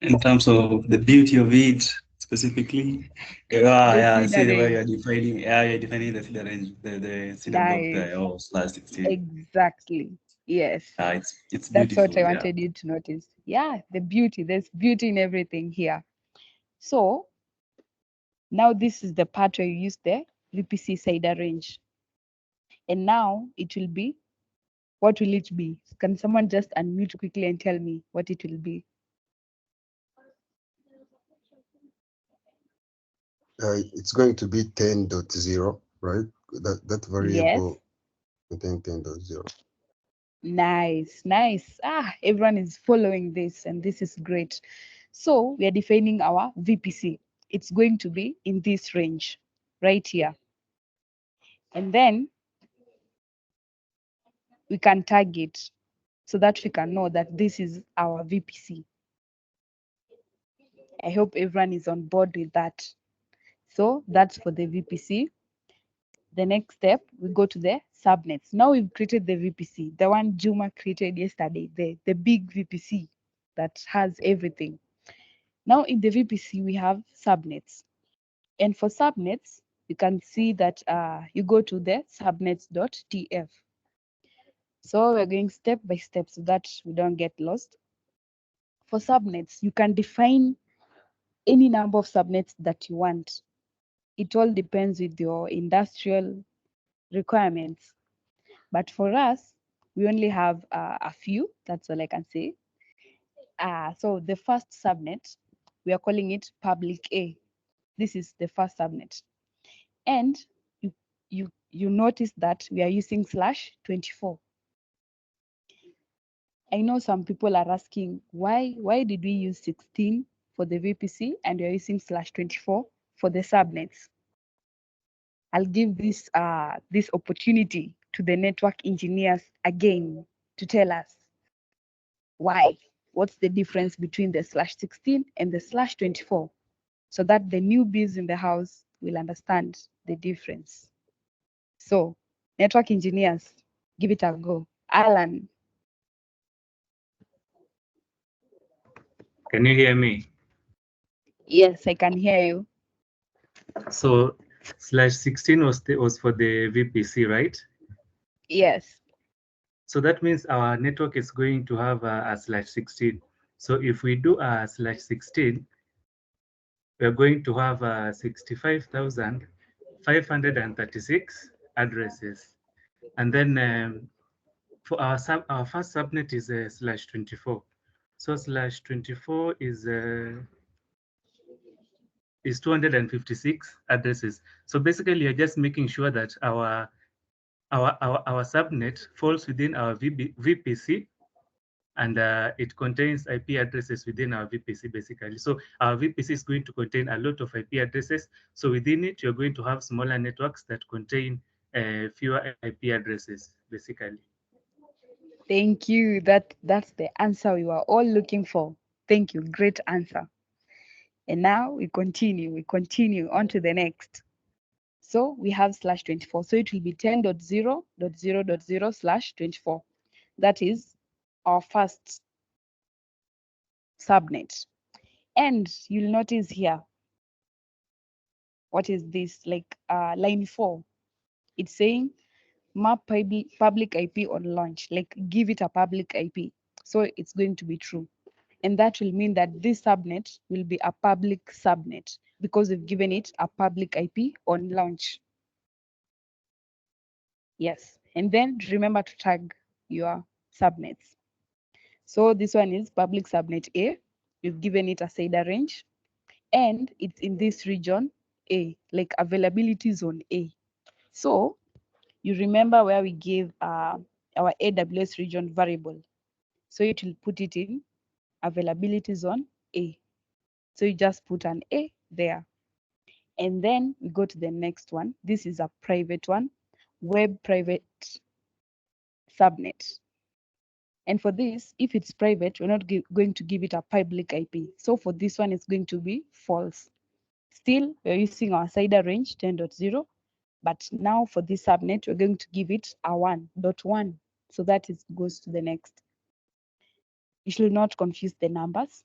I: In terms of the beauty of it specifically, I see the way you're defining. Yeah, you're defining the CEDAR range, the CEDAR block there, or /16.
A: Exactly. Yes.
I: It's
A: That's
I: beautiful.
A: what I wanted you to notice. Yeah, the beauty. There's beauty in everything here. So now this is the part where you use the VPC CEDAR range. And now it will be, what will it be? Can someone just unmute quickly and tell me what it will be?
H: It's going to be 10.0, right? That variable contain 10.0.
A: Nice, nice. Everyone is following this, and this is great. So we are defining our VPC. It's going to be in this range right here. And then we can tag it so that we can know that this is our VPC. I hope everyone is on board with that. So that's for the VPC. The next step, we go to the subnets. Now we've created the VPC, the one Juma created yesterday, the big VPC that has everything. Now in the VPC, we have subnets. And for subnets, you can see that you go to the subnets.tf. So we're going step by step so that we don't get lost. For subnets, you can define any number of subnets that you want. It all depends with your industrial requirements. But for us, we only have a few. That's all I can say. So the first subnet, we are calling it public A. This is the first subnet. And you notice that we are using /24. I know some people are asking why did we use 16 for the VPC and we are using /24 for the subnets. I'll give this this opportunity to the network engineers again to tell us why. What's the difference between the /16 and the /24, so that the newbies in the house will understand the difference. So, network engineers, give it a go. Alan.
F: Can you hear me?
A: Yes, I can hear you.
F: So /16 was for the VPC, right?
A: Yes.
F: So that means our network is going to have a /16. So if we do a /16, we're going to have 65,536 addresses. And then for our first subnet is /24. So /24 is 256 addresses. So basically, you're just making sure that our subnet falls within our VPC, and it contains IP addresses within our VPC, basically. So our VPC is going to contain a lot of IP addresses. So within it, you're going to have smaller networks that contain fewer IP addresses, basically.
A: Thank you. That's the answer we were all looking for. Thank you. Great answer. And now we continue on to the next. So we have /24. So it will be 10.0.0.0/24. That is our first subnet. And you'll notice here, what is this? Like line 4. It's saying map public IP on launch, like give it a public IP. So it's going to be true. And that will mean that this subnet will be a public subnet because we've given it a public IP on launch. Yes, and then remember to tag your subnets. So this one is public subnet A. We've given it a CEDAR range, and it's in this region A, like availability zone A. So you remember where we gave our AWS region variable. So it will put it in availability zone A. So you just put an A there. And then we go to the next one. This is a private one, web private subnet. And for this, if it's private, we're not going to give it a public IP. So for this one, it's going to be false. Still, we're using our CIDR range 10.0, but now for this subnet, we're going to give it a 1.1. So that goes to the next. You should not confuse the numbers.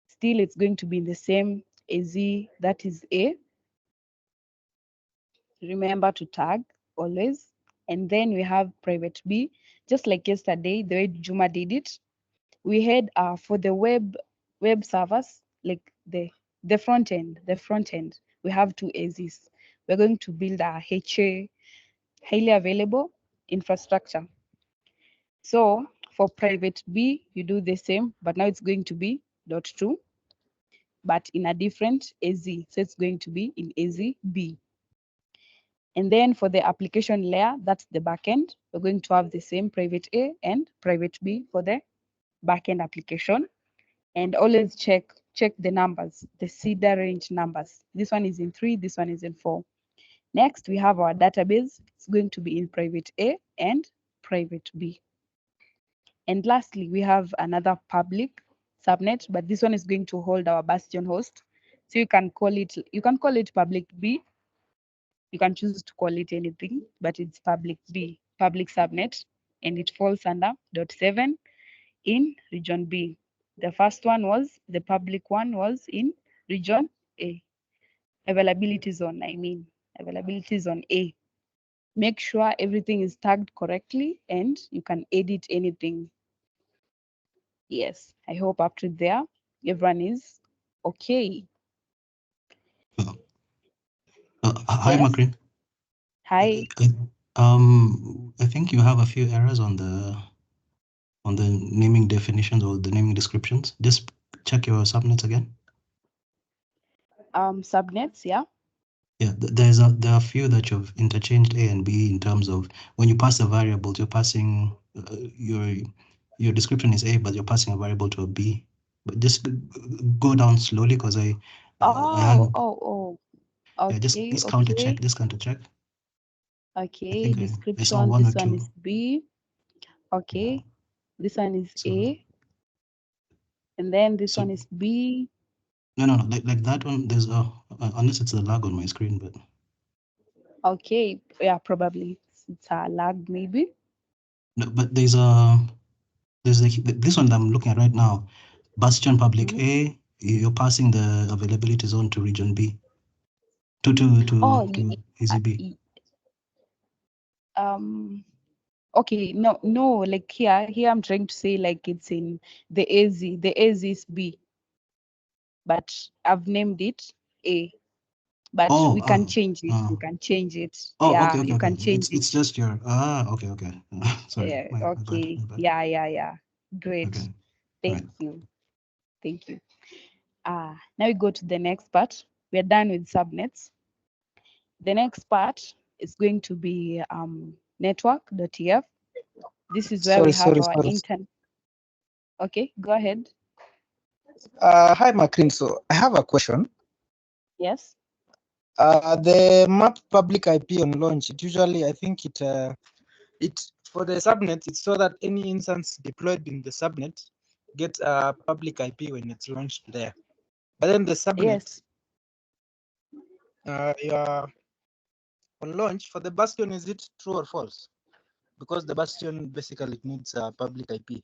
A: Still, it's going to be in the same AZ, that is A. Remember to tag always. And then we have private B, just like yesterday, the way Juma did it. We had for the web servers, like the front end, we have two AZs. We're going to build a HA, highly available infrastructure. So for private B, you do the same, but now it's going to be .2, but in a different AZ. So it's going to be in AZ B. And then for the application layer, that's the backend. We're going to have the same private A and private B for the backend application. And always check the numbers, the CIDR range numbers. This one is in 3, this one is in 4. Next, we have our database. It's going to be in private A and private B. And lastly, we have another public subnet, but this one is going to hold our bastion host. So you can call it public B. You can choose to call it anything, but it's public B, public subnet, and it falls under .7 in region B. The first one was, the public one was in region A. Availability zone, availability zone A. Make sure everything is tagged correctly and you can edit anything. Yes, I hope up to there, everyone is okay.
J: Hi,
A: Yes.
J: Makrin.
A: Hi.
J: I think you have a few errors on the naming definitions or the naming descriptions. Just check your subnets again.
A: Subnets, yeah.
J: Yeah, there are a few that you've interchanged A and B in terms of when you pass a variable, you're passing your description is A, but you're passing a variable to a B. But just go down slowly because I had.
A: Okay.
J: Just counter check. Just counter check.
A: Okay, description.
J: I saw one
A: this
J: or
A: one
J: two.
A: is B. Okay, this one is A. And then this one is B.
J: No, like that one. There's unless it's a lag on my screen, but.
A: Okay, yeah, probably it's a lag, maybe.
J: No, but there's this one that I'm looking at right now. Bastion Public A. You're passing the availability zone to region B. To EZB.
A: Okay, no, like here I'm trying to say like it's in the AZ is B, but I've named it A, but we can change it. You can change it.
J: Oh,
A: yeah,
J: okay.
A: you can change
J: it's just your okay. Sorry.
A: Yeah,
J: My
A: okay.
J: bad.
A: Yeah. Great.
J: Okay.
A: Thank you. Now we go to the next part. We're done with subnets. The next part is going to be network.tf. This is where we have our internet. Okay, go ahead.
L: Hi, Makrin. So I have a question.
A: Yes.
L: The map public IP on launch, it usually, I think it for the subnet, it's so that any instance deployed in the subnet gets a public IP when it's launched there. But then the subnet, on launch for the bastion, is it true or false? Because the bastion basically needs a public IP.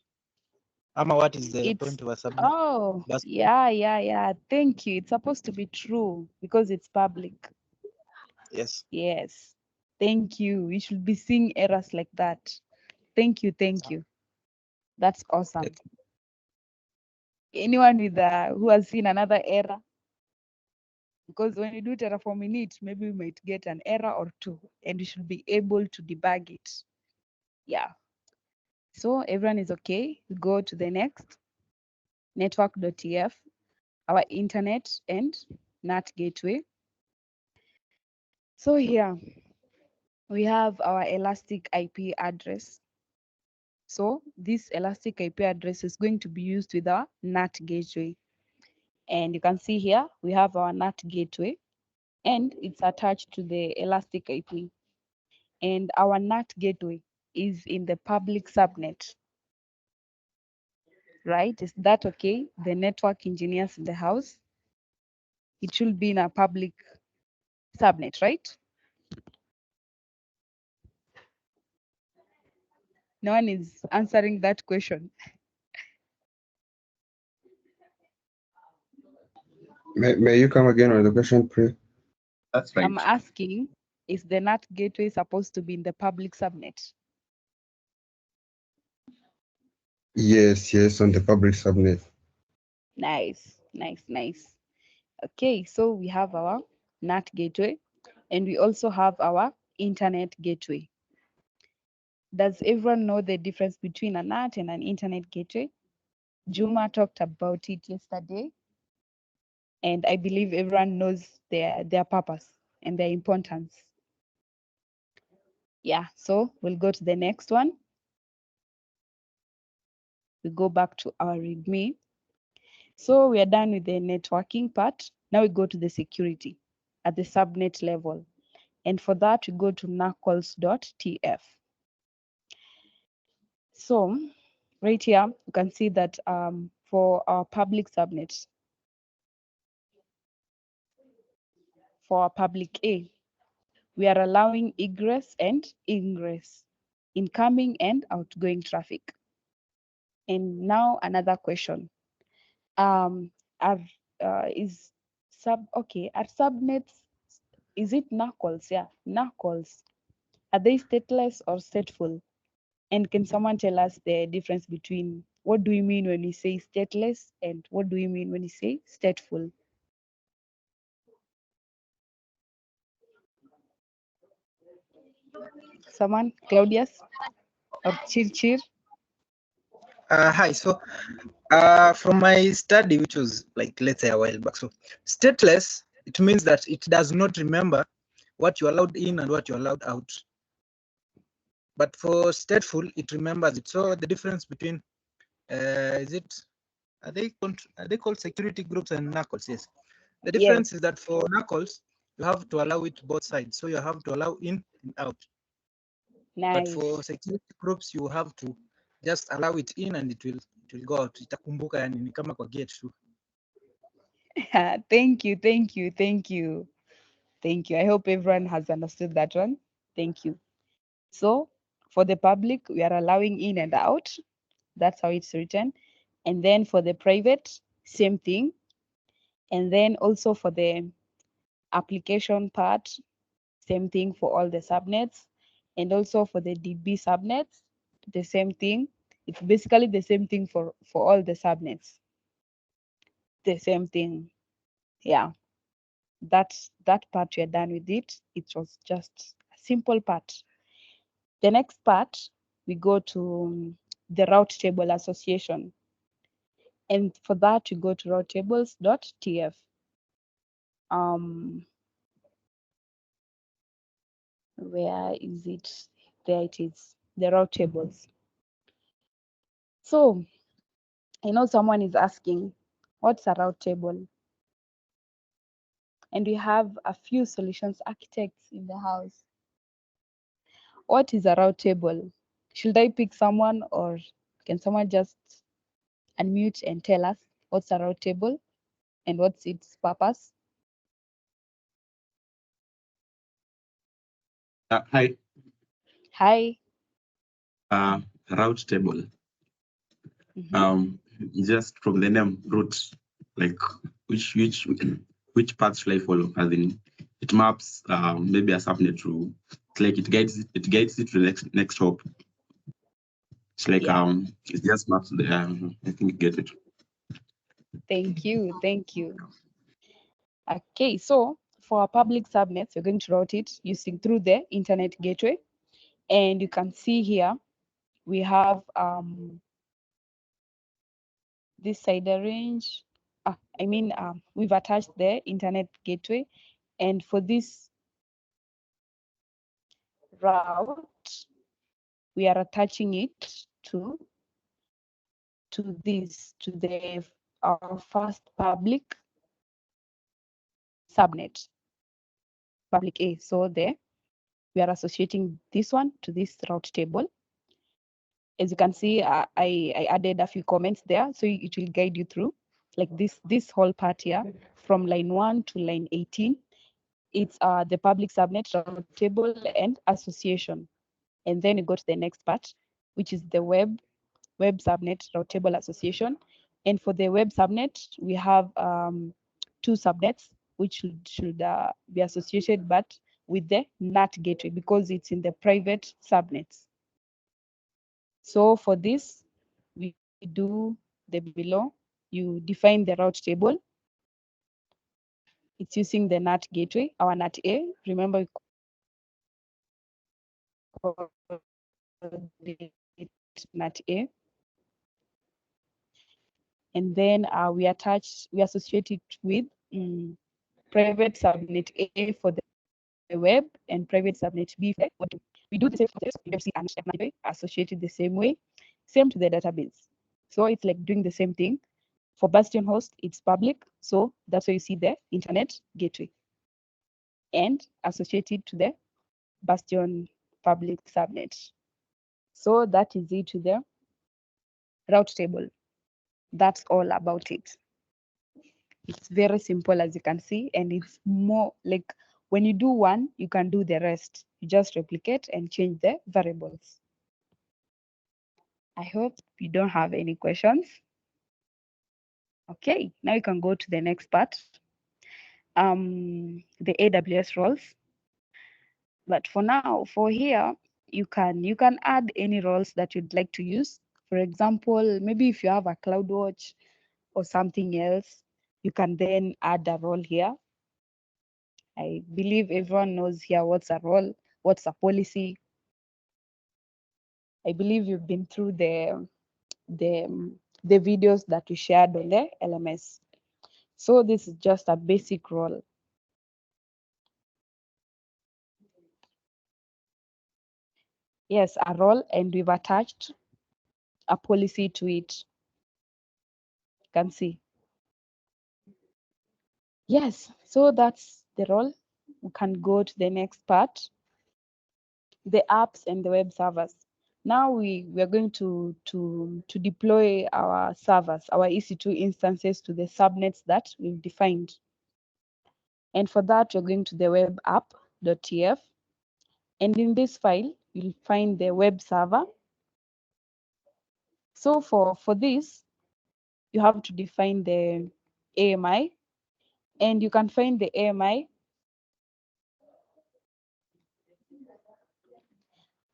L: Ama, what is the point of a subnet?
A: Oh, yeah. Thank you. It's supposed to be true because it's public.
L: Yes.
A: Thank you. We should be seeing errors like that. Thank you. That's awesome. Anyone with who has seen another error? Because when you do Terraform in it, maybe we might get an error or two, and we should be able to debug it. Yeah. So everyone is okay. We go to the next. Network.tf, our internet and NAT gateway. So here we have our elastic IP address. So this elastic IP address is going to be used with our NAT gateway. And you can see here, we have our NAT gateway and it's attached to the elastic IP. And our NAT gateway is in the public subnet, right? Is that okay? The network engineers in the house, it should be in a public subnet, right? No one is answering that question.
H: May you come again with the question, please?
C: That's right.
A: I'm asking, is the NAT gateway supposed to be in the public subnet?
H: Yes, on the public subnet.
A: Nice, nice, nice. Okay, so we have our NAT gateway and we also have our internet gateway. Does everyone know the difference between a NAT and an internet gateway? Juma talked about it yesterday, and I believe everyone knows their purpose and their importance. Yeah, so we'll go to the next one. We go back to our README. So we are done with the networking part. Now we go to the security at the subnet level. And for that, we go to knuckles.tf. So right here, you can see that for our public subnet, for our public A, we are allowing egress and ingress, incoming and outgoing traffic. And now another question. Are subnets, is it knuckles? Yeah, knuckles. Are they stateless or stateful? And can someone tell us the difference between what do we mean when we say stateless and what do we mean when we say stateful? Someone, Claudius or Chir?
L: Hi. So, from my study, which was like, let's say, a while back, so stateless, it means that it does not remember what you allowed in and what you allowed out. But for stateful, it remembers it. So the difference between are they called security groups and knuckles? Yes. The difference is that for knuckles, you have to allow it both sides. So you have to allow in and out.
A: Nice.
L: But for security groups, you have to just allow it in and it will go out. Itakumbuka yani ni kama kwa gate tu.
A: Thank you. I hope everyone has understood that one. Thank you. So for the public, we are allowing in and out. That's how it's written. And then for the private, same thing. And then also for the application part, same thing for all the subnets. And also for the DB subnets, the same thing. It's basically the same thing for all the subnets. The same thing. Yeah. That part, we are done with it. It was just a simple part. The next part, we go to the route table association. And for that, we go to routetables.tf. Where is it? There it is, the route tables. So I know someone is asking, what's a route table? And we have a few solutions architects in the house. What is a route table? Should I pick someone or can someone just unmute and tell us what's a route table and what's its purpose?
C: Hi.
A: Hi.
C: Route table. Just from the name route, like which path should I follow? As in, it maps maybe a subnet to, it's like it guides it to the next hop. It's like it just maps the I think you get it.
A: Thank you. Okay, so for our public subnets, we're going to route it using through the internet gateway. And you can see here, we have this side range. We've attached the internet gateway. And for this route, we are attaching it to our first public subnet, public A. So there we are associating this one to this route table. As you can see, I added a few comments there, so it will guide you through like this whole part here from line 1 to line 18. It's the public subnet, route table, and association. And then you go to the next part, which is the web subnet, route table, association. And for the web subnet, we have 2 subnets which should be associated, but with the NAT gateway because it's in the private subnets. So for this, we do the below. You define the route table. It's using the NAT gateway, our NAT A. Remember, we call it NAT A. And then we associate it with private subnet A for the web and private subnet B for the web. We do the same process with FC and FNAT associated the same way, same to the database. So it's like doing the same thing. For Bastion host, it's public, so that's why you see the internet gateway and associated to the Bastion public subnet. So that is it to the route table. That's all about it. It's very simple, as you can see, and it's more like when you do one, you can do the rest. You just replicate and change the variables. I hope you don't have any questions. Okay, now you can go to the next part, the AWS roles. But for now, for here, you can add any roles that you'd like to use. For example, maybe if you have a CloudWatch or something else, you can then add a role here. I believe everyone knows here what's a role, what's a policy. I believe you've been through the videos that we shared on the LMS. So this is just a basic role. Yes, a role, and we've attached a policy to it. You can see. Yes, so that's the role. We can go to the next part, the apps and the web servers. Now we are going to deploy our servers, our EC2 instances to the subnets that we've defined. And for that, you're going to the web app.tf. And in this file, you'll find the web server. So for this, you have to define the AMI, and you can find the AMI.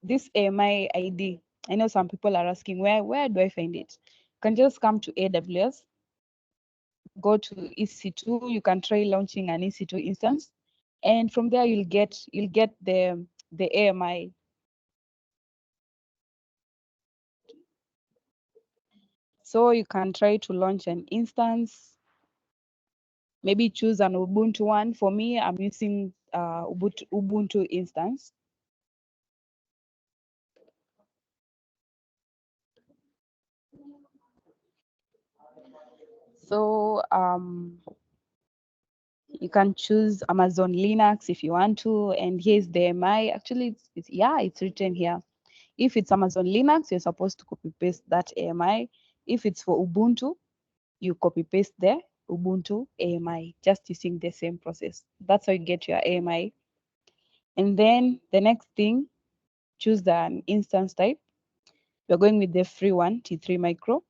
A: This AMI ID, I know some people are asking, where do I find it? You can just come to AWS, go to EC2, you can try launching an EC2 instance, and from there you'll get the AMI. So you can try to launch an instance, maybe choose an Ubuntu one. For me, I'm using Ubuntu instance. So you can choose Amazon Linux if you want to, and here's the AMI. Actually, it's written here. If it's Amazon Linux, you're supposed to copy paste that AMI. If it's for Ubuntu, you copy paste the Ubuntu AMI, just using the same process. That's how you get your AMI. And then the next thing, choose an instance type. You're going with the free one, T3 Micro,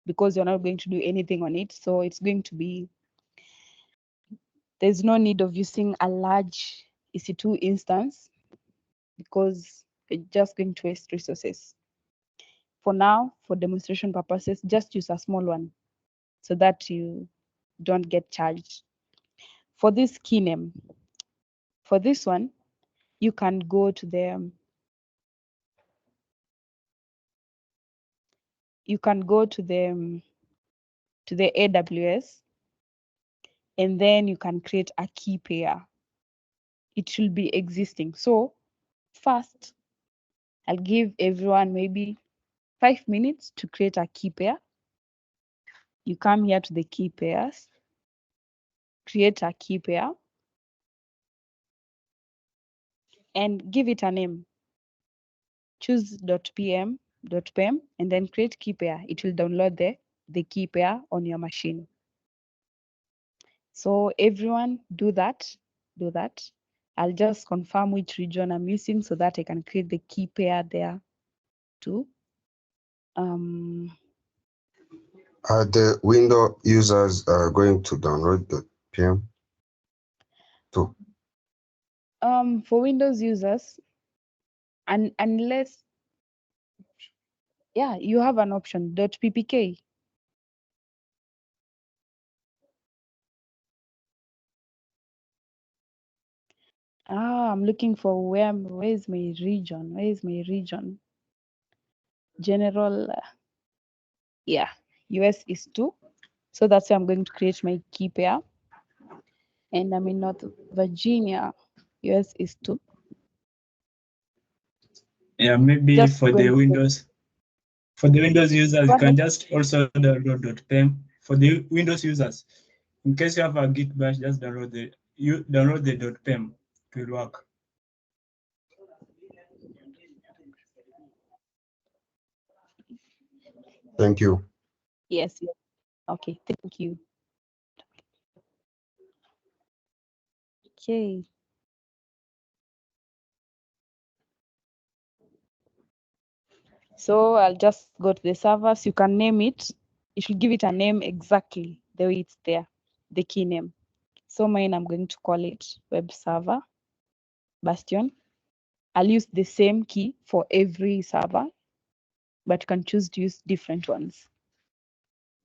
A: because you're not going to do anything on it. So it's going to be, there's no need of using a large EC2 instance because you're just going to waste resources. For now, for demonstration purposes, just use a small one so that you don't get charged. For this key name, for this one, you can go to the AWS, and then you can create a key pair. It should be existing. So First, I'll give everyone maybe 5 minutes to create a key pair. You come here to the key pairs, create a key pair, and give it a name. Choose .pem, and then create key pair. It will download the key pair on your machine. So everyone do that. I'll just confirm which region I'm using so that I can create the key pair there too.
H: Are the window users going to download the PM too?
A: For Windows users, and unless, yeah, you have an option .ppk. I'm looking for where is my region? Where is my region? General, yeah, US is 2. So that's where I'm going to create my key pair. And I'm in North Virginia, US is 2.
G: Yeah, maybe
A: Just
G: for the Windows users,
A: Go
G: you can
A: ahead.
G: just also download .pem. For the Windows users, in case you have a Git bash, just download the .pem. It will work.
H: Thank you.
A: Yes. Okay, thank you. Okay. So I'll just go to the servers. You can name it. You should give it a name exactly the way it's there, the key name. So mine, I'm going to call it web server Bastion. I'll use the same key for every server, but you can choose to use different ones.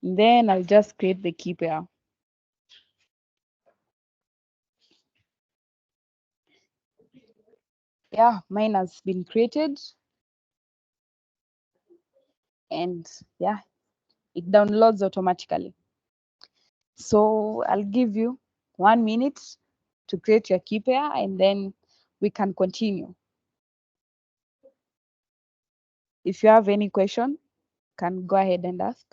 A: And then I'll just create the key pair. Yeah, mine has been created. And yeah, it downloads automatically. So I'll give you 1 minute to create your key pair, and then we can continue. If you have any question, can go ahead and ask.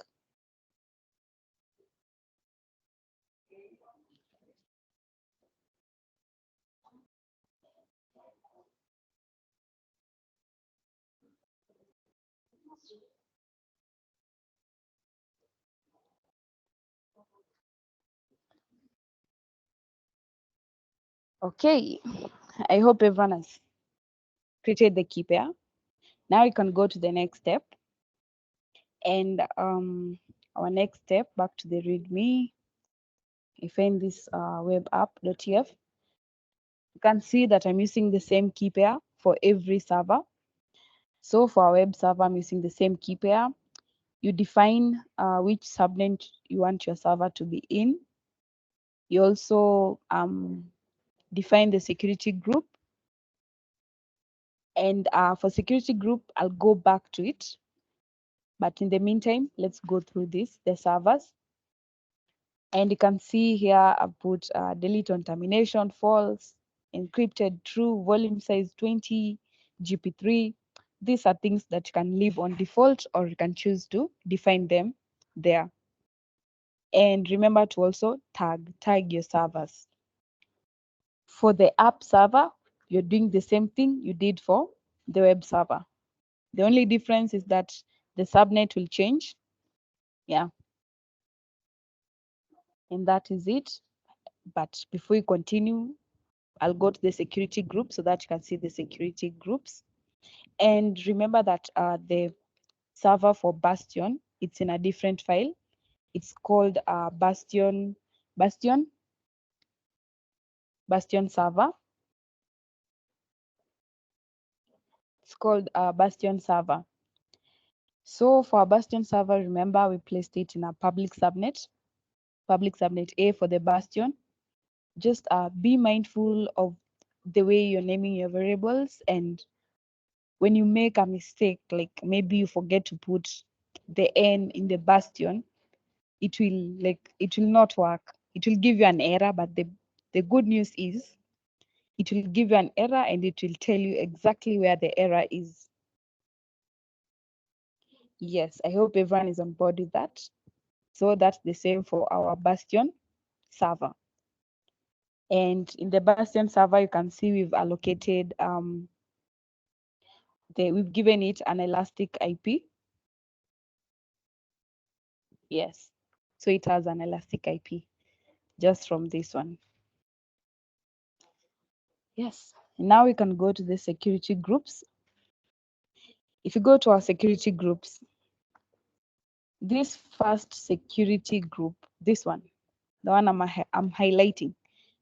A: Okay, I hope everyone has created the key pair. Now we can go to the next step. And our next step, back to the README. I find this web app.tf. You can see that I'm using the same key pair for every server. So for our web server, I'm using the same key pair. You define which subnet you want your server to be in. You also define the security group. And for security group, I'll go back to it. But in the meantime, let's go through the servers. And you can see here I put delete on termination, false, encrypted, true, volume size 20, GP3. These are things that you can leave on default, or you can choose to define them there. And remember to also tag your servers. For the app server, you're doing the same thing you did for the web server. The only difference is that the subnet will change. Yeah. And that is it. But before you continue, I'll go to the security group so that you can see the security groups. And remember that the server for Bastion, it's in a different file. It's called Bastion server. It's called Bastion server. So for our Bastion server, remember we placed it in a public subnet A for the Bastion. Just be mindful of the way you're naming your variables, and when you make a mistake, like maybe you forget to put the N in the Bastion, it will not work. It will give you an error, but the good news is it will give you an error and it will tell you exactly where the error is. Yes, I hope everyone is on board with that. So that's the same for our Bastion server. And in the Bastion server, you can see we've allocated, we've given it an elastic IP. Yes, so it has an elastic IP just from this one. Yes, now we can go to the security groups. If you go to our security groups, this first security group, this one, the one I'm highlighting,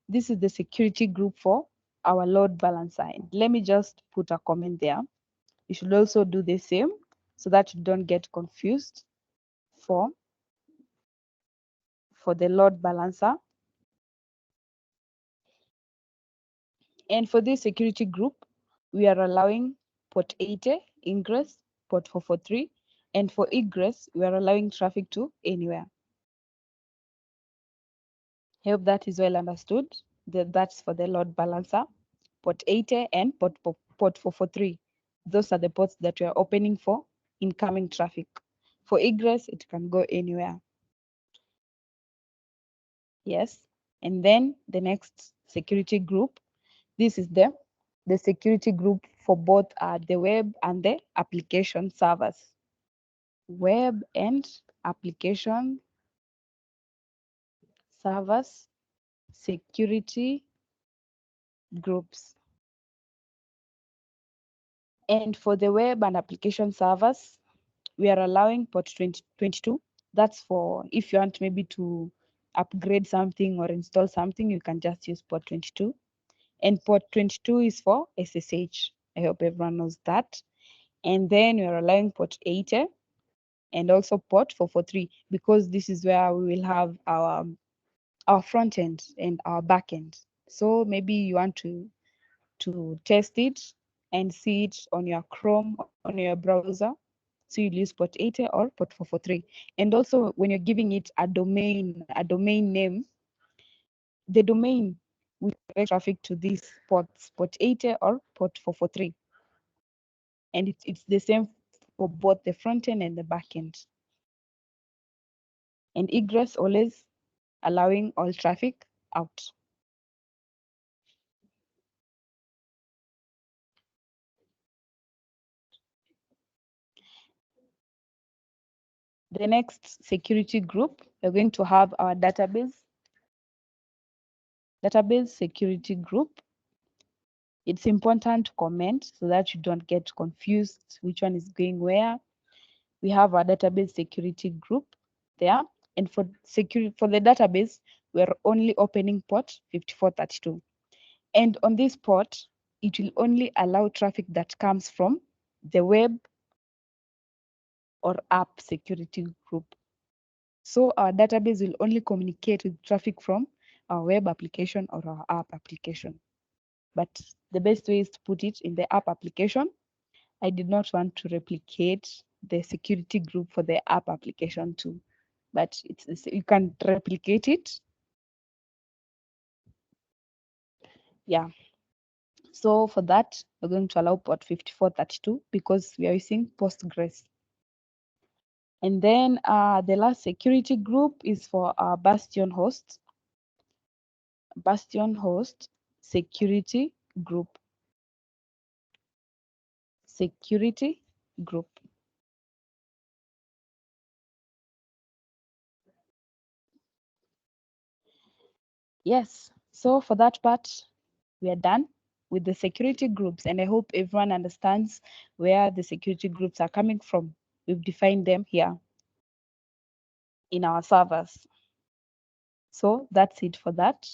A: this is the security group for our load balancer. And let me just put a comment there. You should also do the same so that you don't get confused for the load balancer. And for this security group, we are allowing port 80 ingress, port 443, and for egress, we are allowing traffic to anywhere. I hope that is well understood. That's for the load balancer, port 80 and port 443. Those are the ports that we are opening for incoming traffic. For egress, it can go anywhere. Yes, and then the next security group, this is the security group for both the web and the application servers. Web and application servers security groups. And for the web and application servers, we are allowing port 2022. That's for if you want maybe to upgrade something or install something, you can just use port 22. And port 22 is for SSH. I hope everyone knows that. And then we are allowing port 80 and also port 443 because this is where we will have our front end and our back end. So maybe you want to test it and see it on your Chrome, on your browser. So you'll use port 80 or port 443. And also when you're giving it a domain name, the domain will direct traffic to these ports, port 80 or port 443. And it's the same for both the front end and the back end. And egress always allowing all traffic out. The next security group, we're going to have our database security group. It's important to comment so that you don't get confused which one is going where. We have our database security group there. And for the database, we're only opening port 5432. And on this port, it will only allow traffic that comes from the web or app security group. So our database will only communicate with traffic from our web application or our app application. But the best way is to put it in the app application. I did not want to replicate the security group for the app application too, but you can replicate it. Yeah. So for that, we're going to allow port 5432 because we are using Postgres. And then the last security group is for our Bastion host. Bastion host security group. Security group. Yes, so for that part, we are done with the security groups, and I hope everyone understands where the security groups are coming from. We've defined them here in our servers. So that's it for that.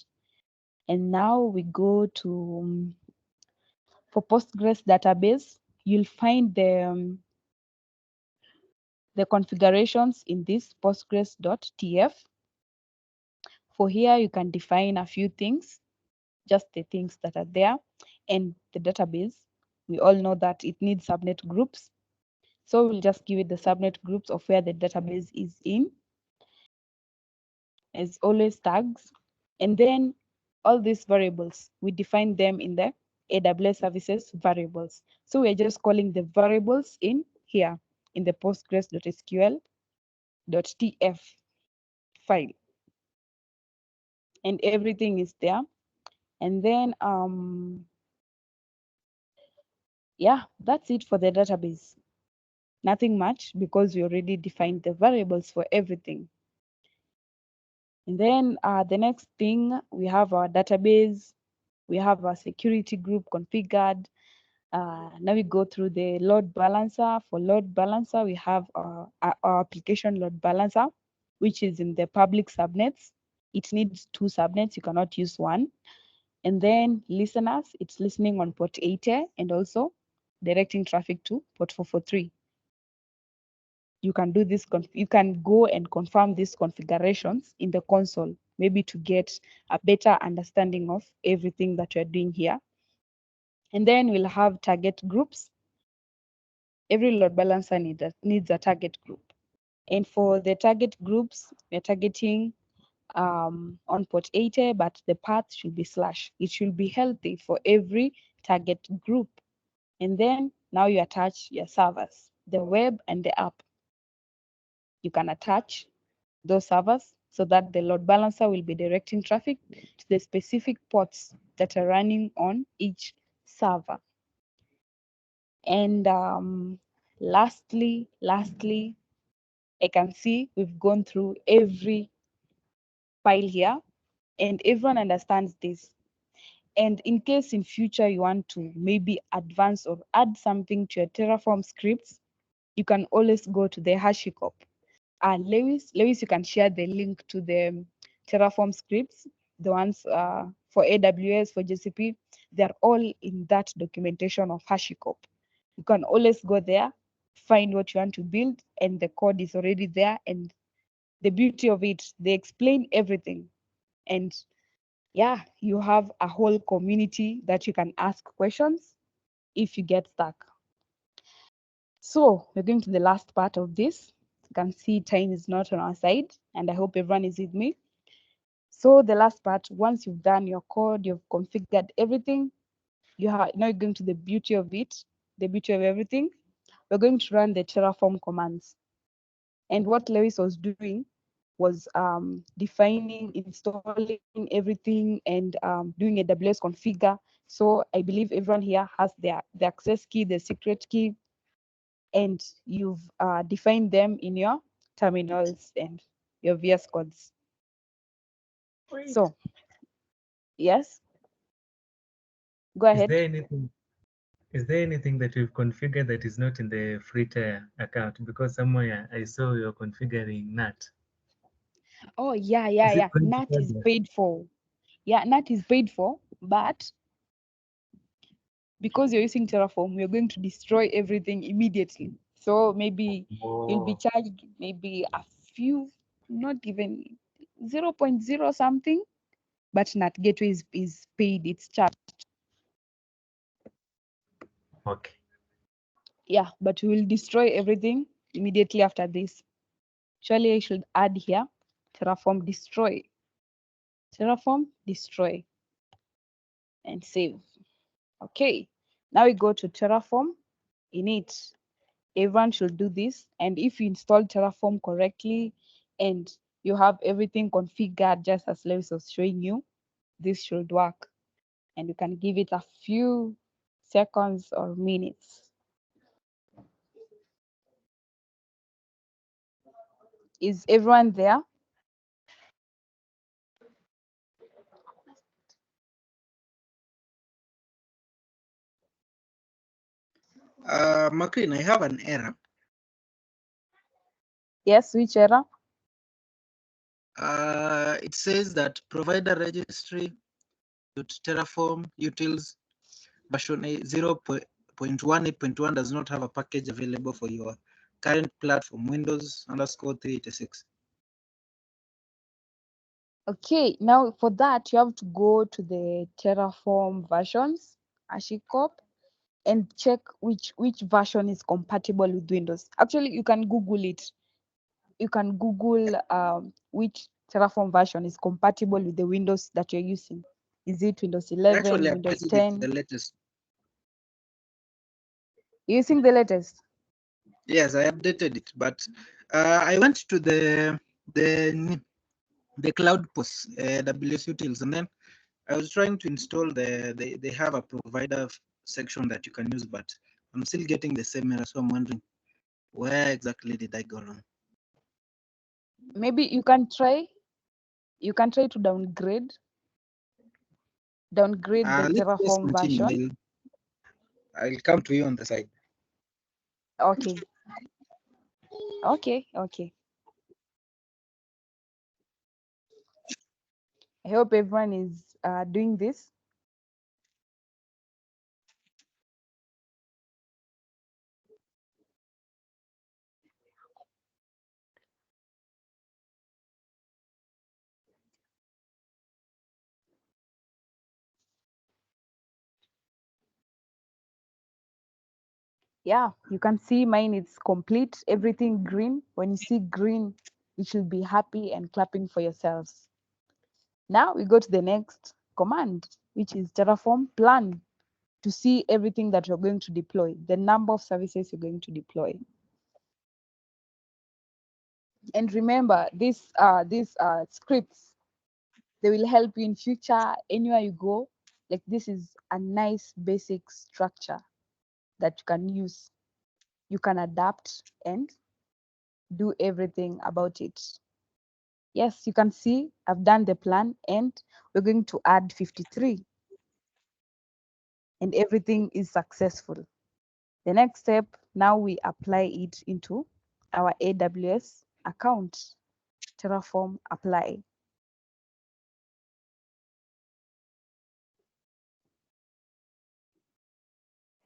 A: And now we go to, for Postgres database, you'll find the configurations in this postgres.tf. For here, you can define a few things, just the things that are there. And the database, we all know that it needs subnet groups. So we'll just give it the subnet groups of where the database is in, as always tags. And then all these variables, we define them in the AWS services variables. So we're just calling the variables in here in the postgres.sql.tf file. And everything is there. And then, yeah, that's it for the database. Nothing much because we already defined the variables for everything. And then the next thing, we have our database, we have our security group configured. Now we go through the load balancer. For load balancer, we have our application load balancer, which is in the public subnets. It needs 2 subnets, you cannot use one. And then listeners, it's listening on port 80 and also directing traffic to port 443. You can do this, you can go and confirm these configurations in the console, maybe to get a better understanding of everything that you're doing here. And then we'll have target groups. Every load balancer needs a target group. And for the target groups, we're targeting on port 80, but the path should be /. It should be healthy for every target group. And then now you attach your servers, the web and the app. You can attach those servers so that the load balancer will be directing traffic to the specific ports that are running on each server. And lastly, I can see we've gone through every file here and everyone understands this. And in case in future you want to maybe advance or add something to your Terraform scripts, you can always go to the HashiCorp. Lewis, you can share the link to the Terraform scripts, the ones for AWS, for GCP. They're all in that documentation of HashiCorp. You can always go there, find what you want to build, and the code is already there. And the beauty of it, they explain everything. And yeah, you have a whole community that you can ask questions if you get stuck. So we're going to the last part of this. You can see time is not on our side, and I hope everyone is with me. So the last part, once you've done your code, you've configured everything, now you're going to the beauty of it, the beauty of everything. We're going to run the Terraform commands. And what Lewis was doing was defining, installing everything, and doing AWS configure. So I believe everyone here has the access key, the secret key, and you've defined them in your terminals and your VS codes. So, yes, go ahead.
F: Is there anything that you've configured that is not in the free tier account? Because somewhere I saw you're configuring NAT.
A: Oh, yeah. NAT is paid for. Yeah, NAT is paid for, but because you're using Terraform, we're going to destroy everything immediately. So maybe you'll be charged maybe a few, not even 0.0 something, but NAT gateway is paid, it's charged.
F: Okay.
A: Yeah, but we will destroy everything immediately after this. Surely I should add here, Terraform destroy. Terraform destroy and save. Okay, now we go to Terraform init. Everyone should do this. And if you install Terraform correctly and you have everything configured just as Lewis was showing you, this should work. And you can give it a few seconds or minutes. Is everyone there?
L: Maclean, I have an error.
A: Yes, which error?
L: It says that provider registry Terraform utils version 0.18.1 does not have a package available for your current platform, Windows _386.
A: Okay, now for that, you have to go to the Terraform versions, HashiCorp, and check which version is compatible with Windows. Actually, you can Google it. You can Google which Terraform version is compatible with the Windows that you're using. Is it Windows 11,
L: Actually,
A: Windows
L: updated it
A: 10?
L: to the latest.
A: Using the latest?
L: Yes, I updated it, but I went to the cloud post WS utils, and then I was trying to install they have a provider section that you can use, but I'm still getting the same error. So I'm wondering where exactly did I go wrong?
A: Maybe you can try to downgrade the
L: Let's just
A: Terraform
L: continue.
A: version.
L: I'll come to you on the side.
A: Okay. Okay. I hope everyone is doing this. Yeah, you can see mine is complete, everything green. When you see green, you should be happy and clapping for yourselves. Now we go to the next command, which is Terraform plan, to see everything that you're going to deploy, the number of services you're going to deploy. And remember, these scripts, they will help you in future anywhere you go. Like, this is a nice basic structure that you can use. You can adapt and do everything about it. Yes, you can see I've done the plan, and we're going to add 53. And everything is successful. The next step, now we apply it into our AWS account. Terraform apply.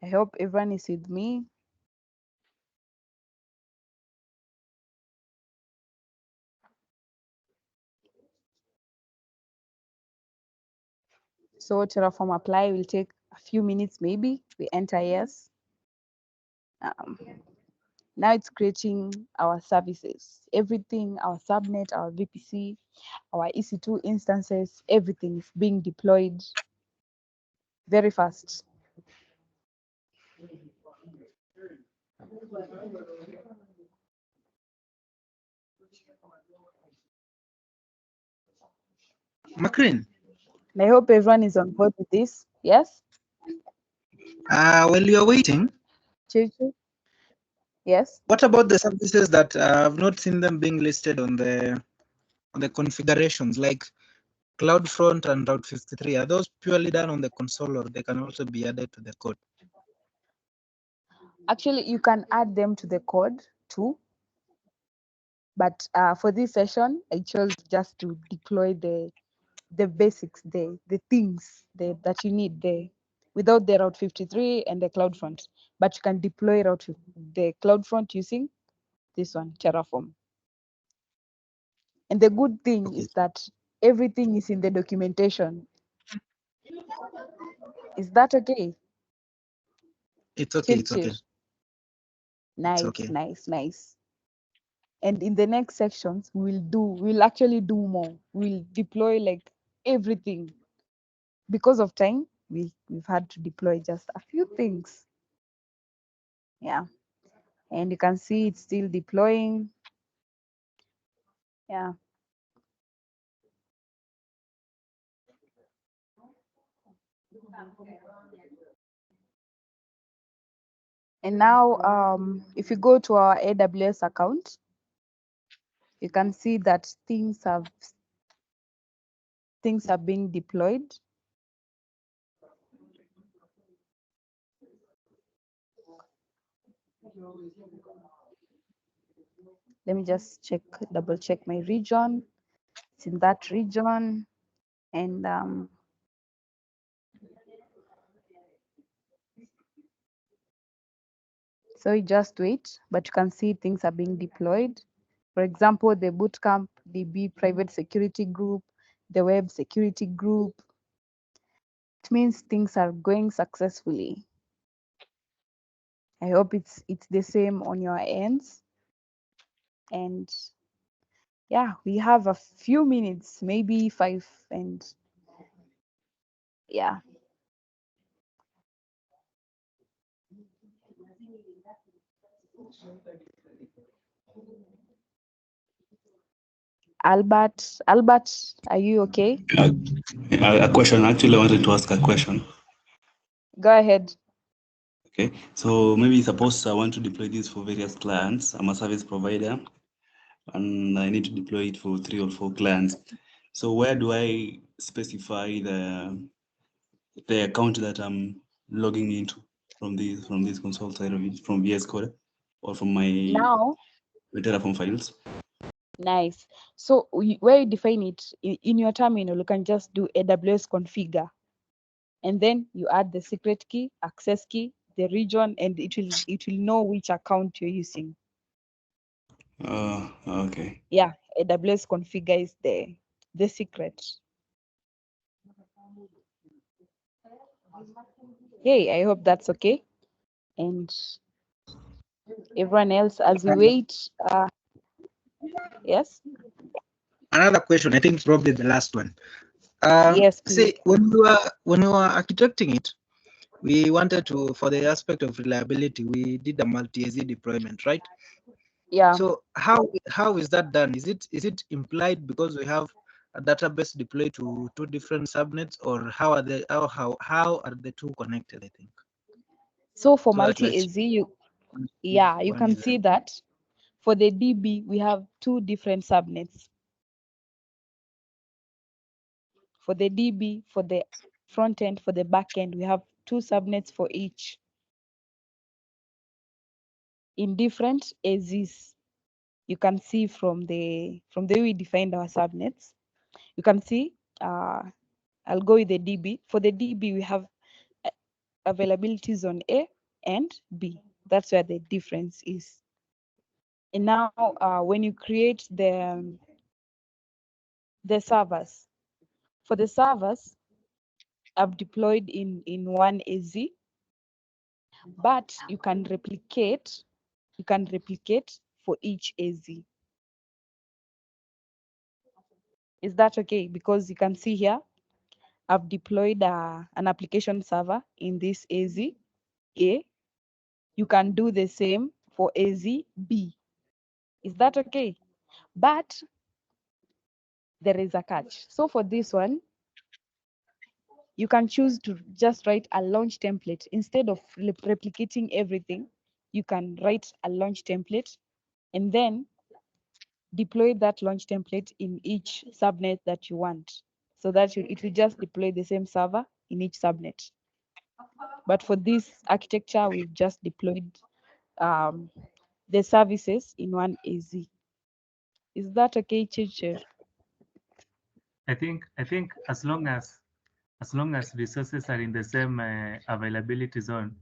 A: I hope everyone is with me. So Terraform apply will take a few minutes, maybe. We enter yes. Now it's creating our services, everything, our subnet, our VPC, our EC2 instances, everything is being deployed very fast.
L: Macrin.
A: And I hope everyone is on board with this. Yes?
L: While you're waiting,
A: Chichu? Yes?
L: what about the services that I've not seen them being listed on the configurations, like CloudFront and Route 53? Are those purely done on the console, or they can also be added to the code?
A: Actually, you can add them to the code too. But for this session, I chose just to deploy the basics, the things that you need there, without the Route 53 and the CloudFront. But you can deploy the CloudFront using this one, Terraform. And the good thing is that everything is in the documentation. Is that okay?
L: It's okay. It's
A: Chill.
L: okay.
A: Nice,
L: It's okay.
A: nice. And in the next sections, we'll actually do more. We'll deploy like everything. Because of time, we've had to deploy just a few things. Yeah. And you can see it's still deploying. Yeah. And now, if you go to our AWS account, you can see that things are being deployed. Let me just double check my region. It's in that region. And so you just wait, but you can see things are being deployed. For example, the Bootcamp DB private security group, the web security group. It means things are going successfully. I hope it's the same on your ends. And yeah, we have a few minutes, maybe 5, and Yeah. Albert, are you okay?
I: A question. Actually, I wanted to ask a question.
A: Go ahead.
I: Okay, so maybe suppose I want to deploy this for various clients. I'm a service provider, and I need to deploy it for 3 or 4 clients. So where do I specify the account that I'm logging into from this console side of it, from VS Code or from my Terraform files?
A: Nice. So where you define it in your terminal, you can just do AWS configure, and then you add the secret key, access key, the region, and it will know which account you're using.
I: Okay.
A: Yeah, AWS configure is the secret. Hey, I hope that's okay. And everyone else, as we wait, yes.
L: Another question, I think probably the last one.
A: Yes, please.
L: See, when we were architecting it, we wanted to, for the aspect of reliability, we did a multi-AZ deployment, right?
A: Yeah.
L: So how is that done? Is it implied because we have a database deployed to 2 different subnets, or how are the 2 connected? I think.
A: So for multi-AZ, you can see that for the DB we have 2 different subnets. For the DB, for the front end, for the back end, we have 2 subnets for each in different AZs. You can see from the way we defined our subnets. You can see, I'll go with the DB. For the DB, we have availability zone A and B. That's where the difference is. And now, when you create the servers, for the servers, I've deployed in one AZ, but you can replicate for each AZ. Is that okay? Because you can see here, I've deployed an application server in this AZ A. You can do the same for AZ B. Is that okay? But there is a catch. So for this one, you can choose to just write a launch template. Instead of replicating everything, you can write a launch template and then deploy that launch template in each subnet that you want, so that it will just deploy the same server in each subnet. But for this architecture, we've just deployed the services in one AZ. Is that okay, Chiche?
F: I think as long as resources are in the same availability zone,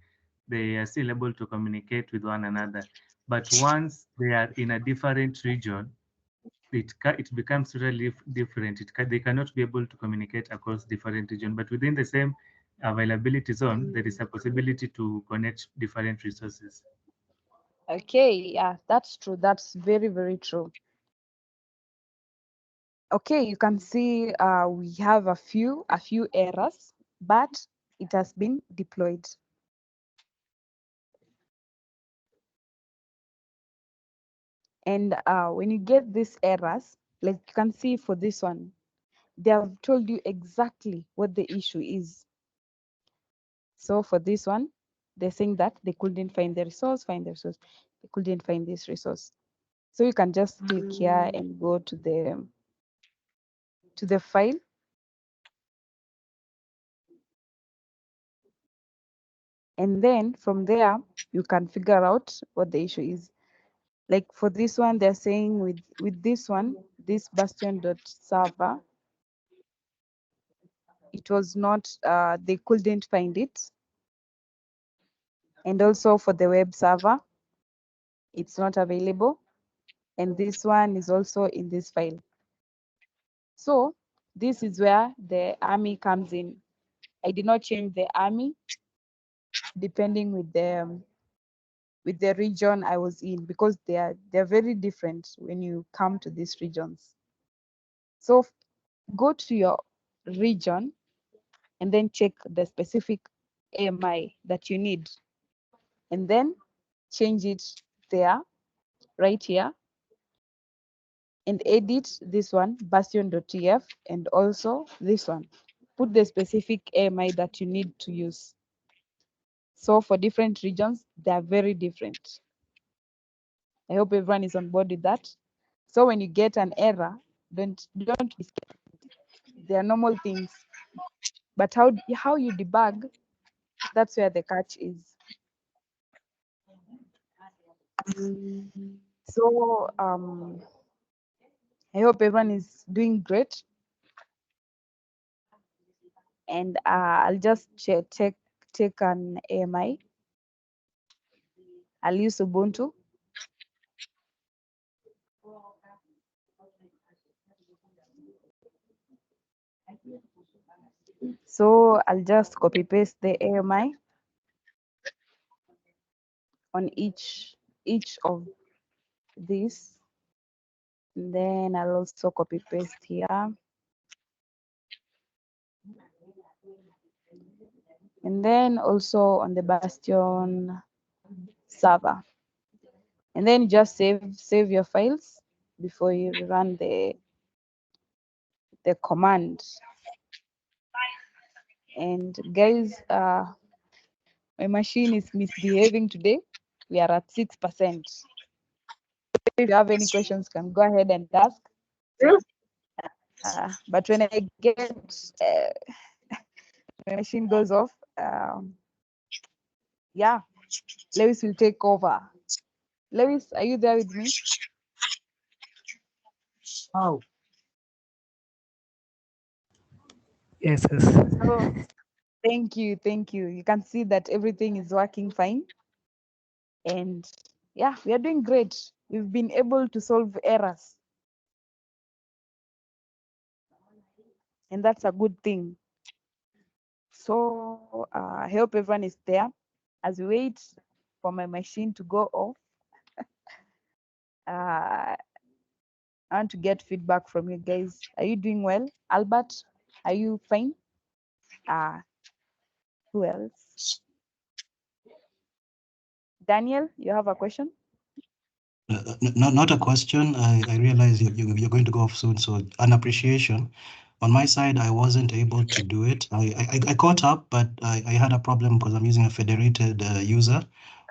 F: they are still able to communicate with one another. But once they are in a different region, it becomes really different. They cannot be able to communicate across different regions. But within the same availability zone, there is a possibility to connect different resources.
A: Okay, yeah, that's true. That's very, very true. Okay, you can see we have a few errors, but it has been deployed. And when you get these errors, like you can see for this one, they have told you exactly what the issue is. So for this one, they're saying that they couldn't find the resource, they couldn't find this resource. So you can just click here and go to the file. And then from there, you can figure out what the issue is. Like for this one, they're saying with this one, this bastion.server, it was not, they couldn't find it. And also for the web server, it's not available. And this one is also in this file. So this is where the army comes in. I did not change the army depending with the region I was in, because they're very different when you come to these regions. So go to your region and then check the specific AMI that you need, and then change it there, right here, and edit this one, bastion.tf, and also this one. Put the specific AMI that you need to use. So for different regions, they are very different. I hope everyone is on board with that. So when you get an error, don't be scared. They are normal things. But how you debug, that's where the catch is. So I hope everyone is doing great. And I'll just take an AMI. I'll use Ubuntu. So I'll just copy paste the AMI on each of these. And then I'll also copy paste here. And then also on the Bastion server. And then just save your files before you run the command. And guys, my machine is misbehaving today. We are at 6%. If you have any questions, can go ahead and ask. But when I get my machine goes off, yeah, Lewis will take over. Lewis, are you there with me?
B: Oh. Yes.
A: So, thank you. You can see that everything is working fine. And yeah, we are doing great. We've been able to solve errors. And that's a good thing. So I hope everyone is there. As we wait for my machine to go off, I want to get feedback from you guys. Are you doing well? Albert, are you fine? Who else? Daniel, you have a question?
J: Not a question. I realize you're going to go off soon, so an appreciation. On my side, I wasn't able to do it. I caught up, but I had a problem because I'm using a federated user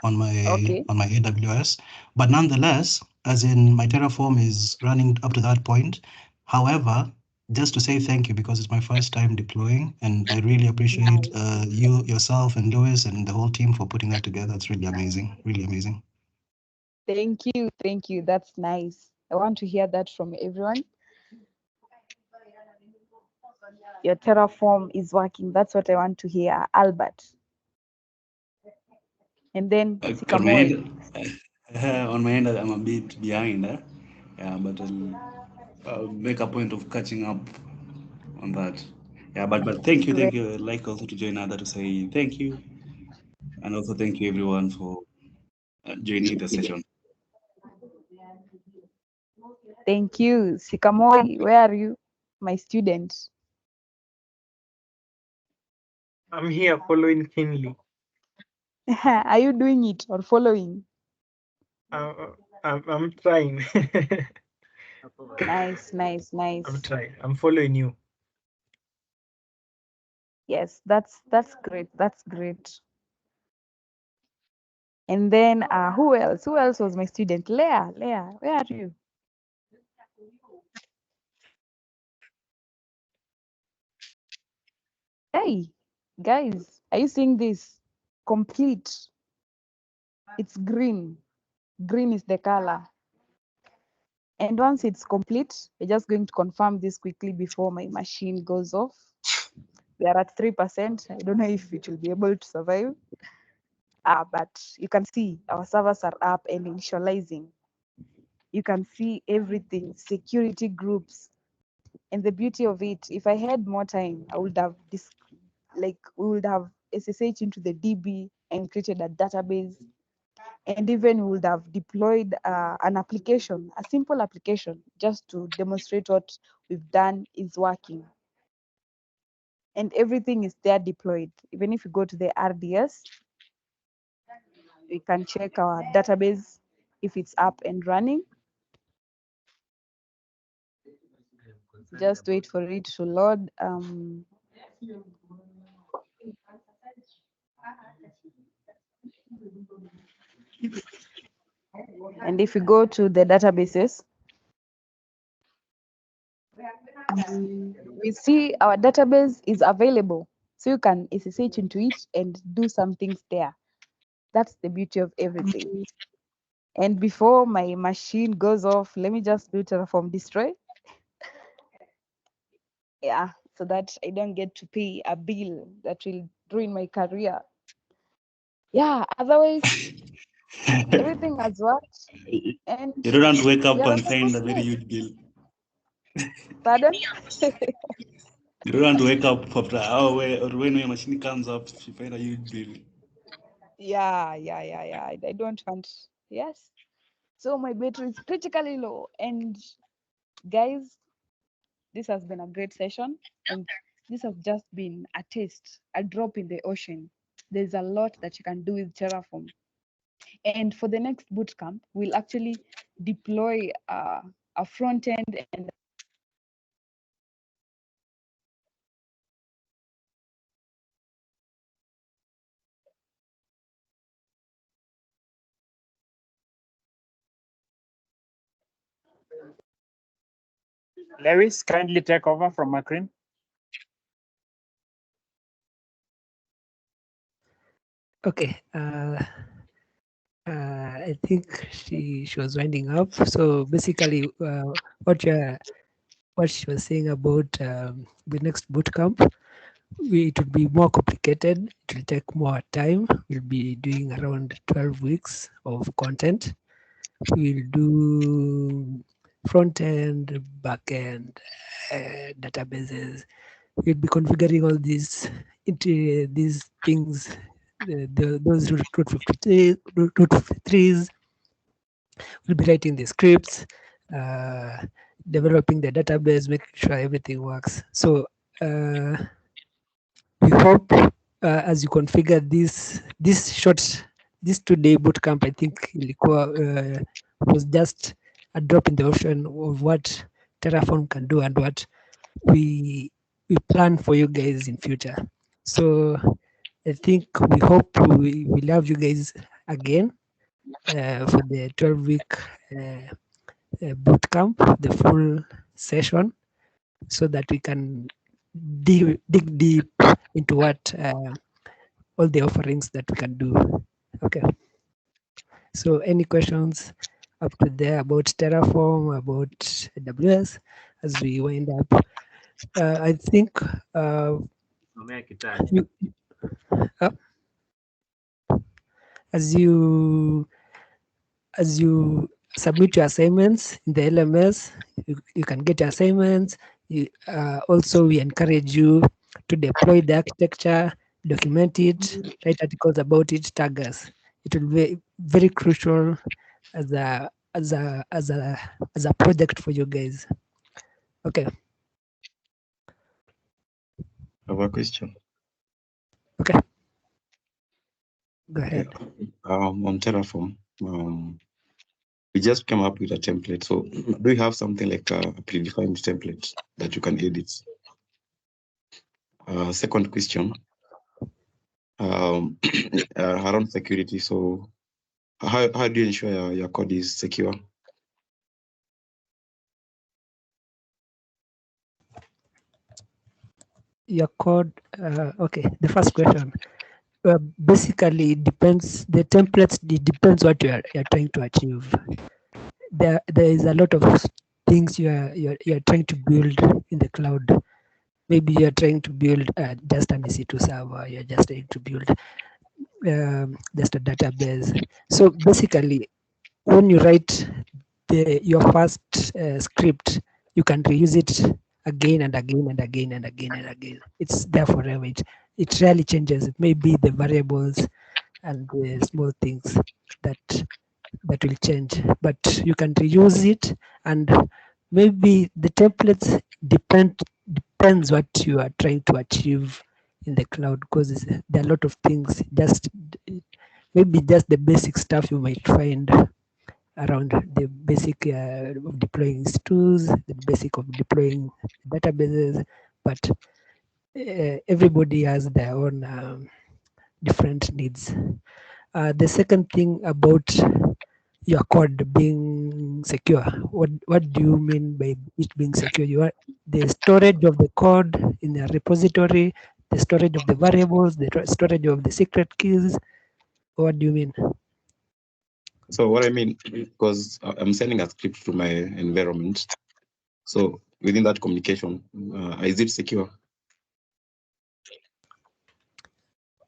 J: on my AWS. But nonetheless, as in my Terraform is running up to that point. However, just to say thank you because it's my first time deploying, and I really appreciate you, yourself, and Lewis, and the whole team for putting that together. It's really amazing, really amazing.
A: Thank you. That's nice. I want to hear that from everyone. Your Terraform is working. That's what I want to hear, Albert. And then
I: on my end, I'm a bit behind, yeah, but I'll make a point of catching up on that. Yeah, but thank you. I'd like also to join other to say thank you, and also thank you everyone for joining the session.
A: Thank you. Sikamoi, where are you? My student.
L: I'm here following keenly.
A: Are you doing it or following?
L: I'm trying.
A: Nice.
L: I'm trying. I'm following you.
A: Yes, that's great. That's great. And then who else? Who else was my student? Leah, where are you? Hey, guys, are you seeing this? Complete. It's green. Green is the color. And once it's complete, we're just going to confirm this quickly before my machine goes off. We are at 3%. I don't know if it will be able to survive. But you can see our servers are up and initializing. You can see everything, security groups. And the beauty of it, if I had more time, I would have we would have SSH into the DB and created a database. And even we would have deployed an application, a simple application, just to demonstrate what we've done is working. and everything is there deployed. Even if you go to the RDS, we can check our database if it's up and running. Just wait for it to load. And if you go to the databases, we see our database is available. So you can SSH into it and do some things there. That's the beauty of everything. And before my machine goes off, let me just do Terraform destroy. Yeah, so that I don't get to pay a bill that will ruin my career. Yeah, otherwise, everything has worked. And
I: You don't want to wake up
A: we are
I: and
A: on the
I: find a
A: good
I: very
A: place.
I: huge bill.
A: Pardon?
I: You don't want to wake up after an hour or when your machine comes up, you find a huge bill.
A: Yeah. I don't want. Yes. So my battery is critically low. And guys, this has been a great session. And this has just been a taste, a drop in the ocean. There's a lot that you can do with Terraform. And for the next bootcamp, we'll actually deploy a front end and
M: Lewis, kindly take over from Macrin.
B: Okay. I think she was winding up. So basically, what she was saying about the next bootcamp, it will be more complicated. It will take more time. We'll be doing around 12 weeks of content. We'll do front end, back end, databases. We'll be configuring all these into these things, those root 53s. We'll be writing the scripts, developing the database, making sure everything works. So we hope as you configure this 2-day bootcamp, I think was just a drop in the ocean of what Terraform can do and what we plan for you guys in future. So I think we hope we'll have you guys again for the 12-week bootcamp, the full session, so that we can dig deep into what all the offerings that we can do. Okay. So any questions up to there about Terraform, about AWS as we wind up? I think as you submit your assignments in the LMS, you can get your assignments. Also, we encourage you to deploy the architecture, document it, write articles about it, tag us. It will be very crucial as a project for you guys. Okay.
C: I have a question.
B: Okay. Go ahead.
C: On Terraform, we just came up with a template. So do you have something like a predefined template that you can edit? Second question, around security. So how do you ensure your code is secure?
B: Your code, okay, the first question. Basically, it depends, the templates, it depends what you're trying to achieve. There is a lot of things you're trying to build in the cloud. Maybe you're trying to build just an EC2 server, you're just trying to build just a database. So basically, when you write your first script, you can reuse it again and again and again and again and again. It's there forever. It rarely changes. It may be the variables and the small things that will change, but you can reuse it. And maybe the templates depends what you are trying to achieve in the cloud, because there are a lot of things, just maybe just the basic stuff you might find around the basic of deploying tools, the basic of deploying databases, but everybody has their own different needs. The second thing about your code being secure, what do you mean by it being secure? You are the storage of the code in the repository, the storage of the variables, the storage of the secret keys. What do you mean?
C: So what I mean, because I'm sending a script to my environment, so within that communication, is it secure?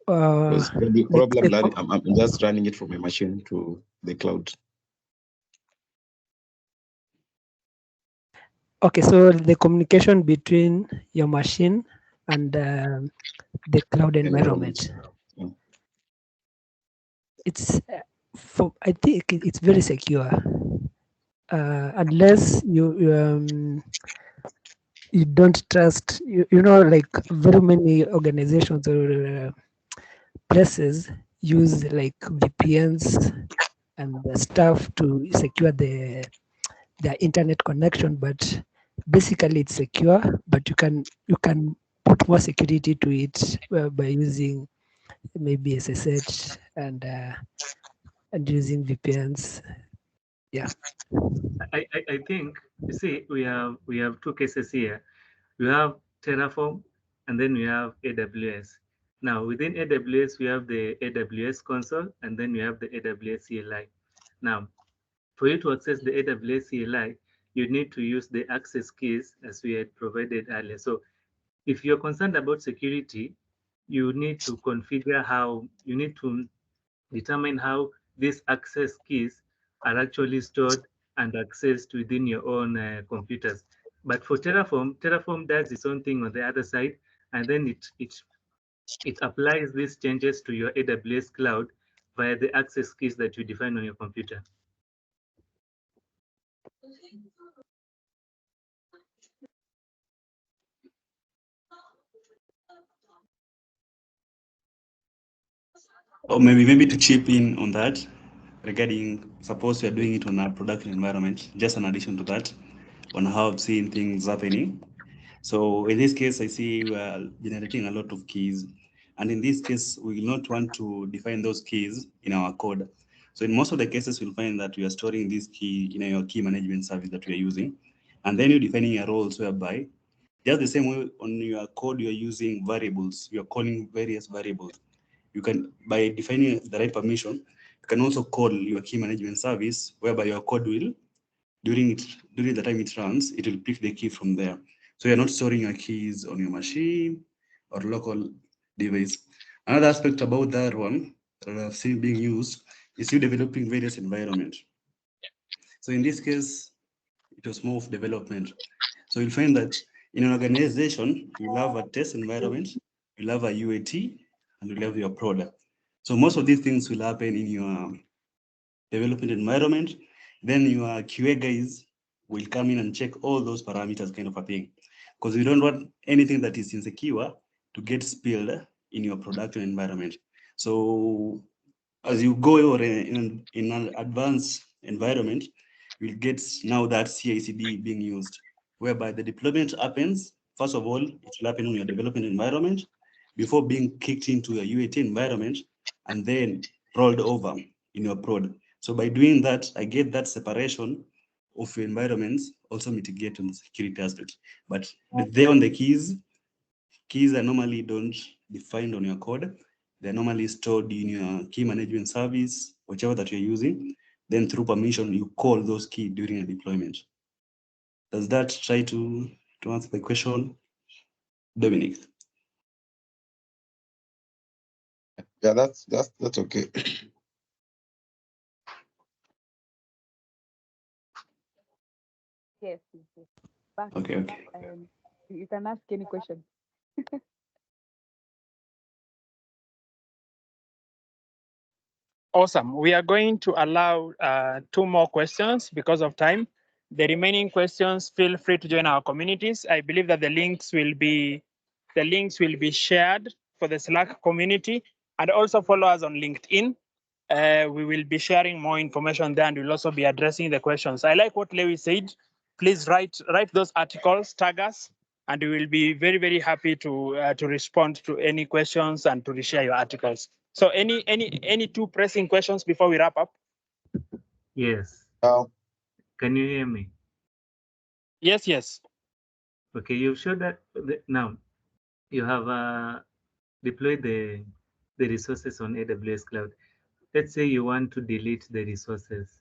C: Because probably I'm just running it from my machine to the cloud.
B: Okay, so the communication between your machine and the cloud environment.
C: Yeah.
B: It's I think it's very secure, unless you don't trust. You know, like very many organizations or places use like VPNs and the stuff to secure their internet connection, but basically it's secure, but you can put more security to it by using maybe SSH and using VPNs. Yeah.
F: I think, you see, we have two cases here. We have Terraform and then we have AWS. Now within AWS, we have the AWS console and then we have the AWS CLI. Now, for you to access the AWS CLI, you need to use the access keys as we had provided earlier. So if you're concerned about security, you need to configure how, you need to determine how these access keys are actually stored and accessed within your own computers. But for Terraform does its own thing on the other side, and then it applies these changes to your AWS cloud via the access keys that you define on your computer.
I: Or maybe to chip in on that, regarding suppose we are doing it on a production environment, just an addition to that, on how I've seen things happening. So in this case, I see we are generating a lot of keys. And in this case, we will not want to define those keys in our code. So in most of the cases, you'll find that we are storing this key in your key management service that we are using. And then you're defining your roles whereby, just the same way on your code, you're using variables, you're calling various variables. You can, by defining the right permission, you can also call your key management service, whereby your code will, during the time it runs, it will pick the key from there. So you're not storing your keys on your machine or local device. Another aspect about that one that I've seen being used is you developing various environments. So in this case, it was more of development. So you'll find that in an organization, you'll have a test environment, you'll have a UAT, and you'll have your product. So most of these things will happen in your development environment. Then your QA guys will come in and check all those parameters, kind of a thing. Because we don't want anything that is insecure to get spilled in your production environment. So as you go in an advanced environment, you'll get now that CI/CD being used, whereby the deployment happens. First of all, it will happen in your development environment before being kicked into your UAT environment and then rolled over in your prod. So by doing that, I get that separation of your environments, also mitigate on the security aspect. But there on the keys are normally don't defined on your code. They're normally stored in your key management service, whichever that you're using. Then through permission, you call those keys during a deployment. Does that try to answer the question, Dominic?
C: Yeah, that's okay.
A: Yes. Back.
I: Okay.
A: You can ask any question.
M: Awesome. We are going to allow 2 more questions because of time. The remaining questions, feel free to join our communities. I believe that the links will be shared for the Slack community, and also follow us on LinkedIn. We will be sharing more information there, and we'll also be addressing the questions. I like what Lewis said. Please write those articles, tag us, and we will be very, very happy to respond to any questions and to reshare your articles. So any two pressing questions before we wrap up?
F: Yes. Can you hear me?
M: Yes, yes.
F: Okay, you've showed that now you have deployed the resources on AWS Cloud. Let's say you want to delete the resources,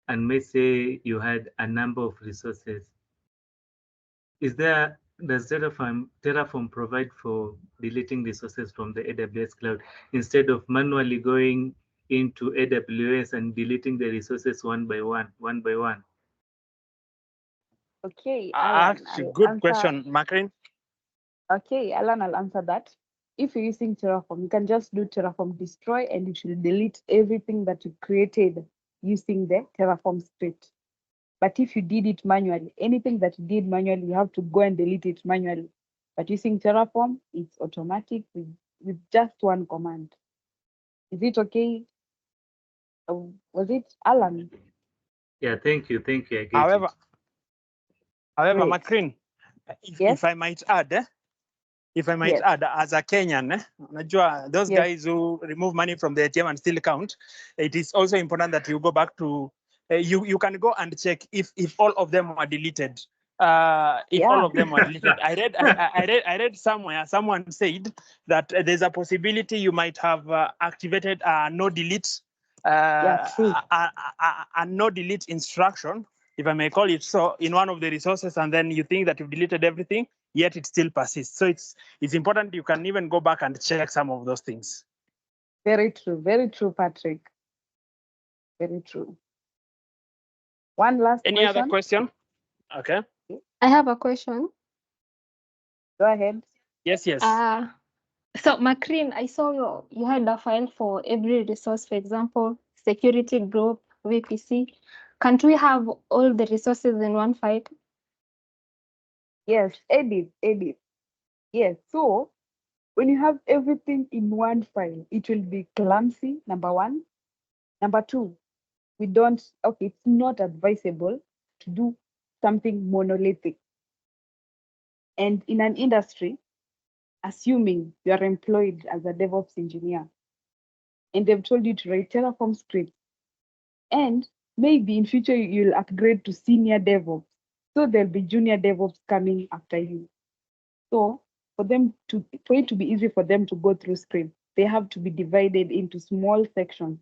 F: and may say you had a number of resources. Does Terraform provide for deleting resources from the AWS Cloud instead of manually going into AWS and deleting the resources one by one?
A: Okay, Alan,
M: Actually, good question, Macrin.
A: Okay, Alan, I'll answer that. If you're using Terraform, you can just do Terraform destroy and it will delete everything that you created using the Terraform script. But if you did it manually, anything that you did manually, you have to go and delete it manually. But using Terraform, it's automatic with just one command. Is it okay? Was it Alan?
F: Yeah, thank you. I get
M: However,
F: it.
M: Macrin, if I might add, as a Kenyan, those guys who remove money from the ATM and still count, it is also important that you go back to, you can go and check if all of them were deleted. All of them were deleted. I read somewhere, someone said that there's a possibility you might have activated a no delete, a no delete instruction, if I may call it so, in one of the resources, and then you think that you've deleted everything, yet it still persists. So it's important. You can even go back and check some of those things.
A: Very true, Patrick. Very true. One last
M: Any other question? Okay.
N: I have a question.
A: Go ahead.
M: Yes.
N: So Macrin, I saw you had a file for every resource, for example, security group, VPC. Can't we have all the resources in one file?
A: Yes, edit. Yes, so when you have everything in one file, it will be clumsy, number one. Number two, it's not advisable to do something monolithic. And in an industry, assuming you are employed as a DevOps engineer, and they've told you to write Terraform scripts, and maybe in future you'll upgrade to senior DevOps, so there'll be junior DevOps coming after you. So for it to be easy for them to go through scripts, they have to be divided into small sections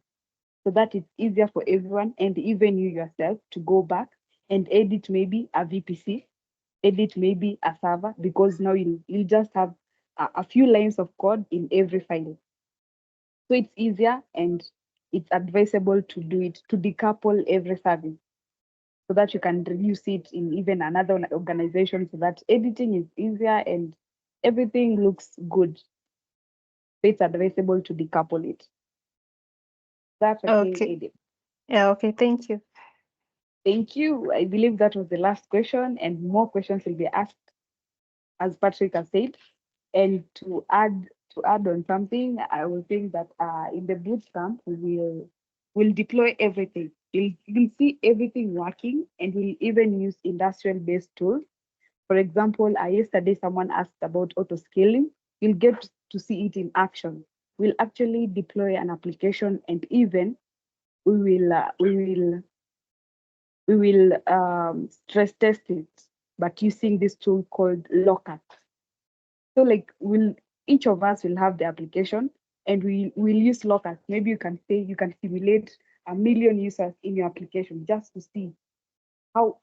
A: so that it's easier for everyone and even you yourself to go back and edit maybe a VPC, edit maybe a server, because now you'll just have a few lines of code in every file. So it's easier and it's advisable to do it, to decouple every service so that you can reuse it in even another organization so that editing is easier and everything looks good. So it's advisable to decouple it. That's okay, Edith.
N: Yeah, okay, thank you.
A: Thank you. I believe that was the last question and more questions will be asked, as Patrick has said. And to add on something, I will think that in the bootcamp, we'll deploy everything. You'll see everything working and we'll even use industrial-based tools. For example, yesterday someone asked about auto-scaling. You'll get to see it in action. We'll actually deploy an application and even we will stress test it, but using this tool called Lockup. So like each of us will have the application and we'll use Lockup. Maybe you can simulate 1 million users in your application just to see how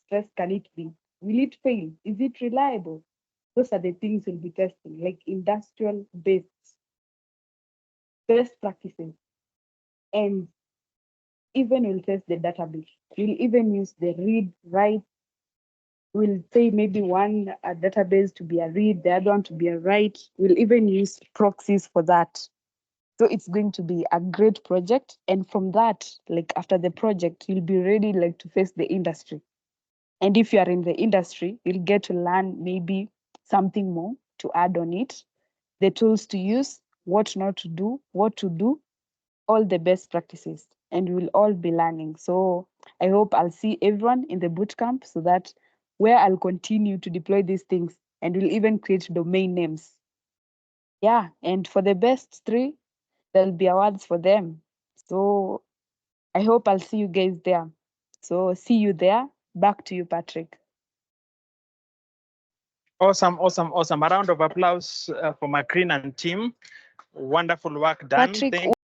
A: stressed can it be? Will it fail? Is it reliable? Those are the things we'll be testing, like industrial-based best practices. And even we'll test the database. We'll even use the read, write. We'll say maybe one database to be a read, the other one to be a write. We'll even use proxies for that. So it's going to be a great project. And from that, like after the project, you'll be ready like to face the industry. And if you are in the industry, you'll get to learn maybe something more to add on it, the tools to use, what not to do, what to do, all the best practices, and we'll all be learning. So I hope I'll see everyone in the bootcamp so that where I'll continue to deploy these things and we'll even create domain names. Yeah, and for the best 3, there'll be awards for them. So I hope I'll see you guys there. So see you there. Back to you, Patrick.
M: Awesome, awesome, awesome. A round of applause for Macrin and team. Wonderful work done.
A: Patrick,
M: Thank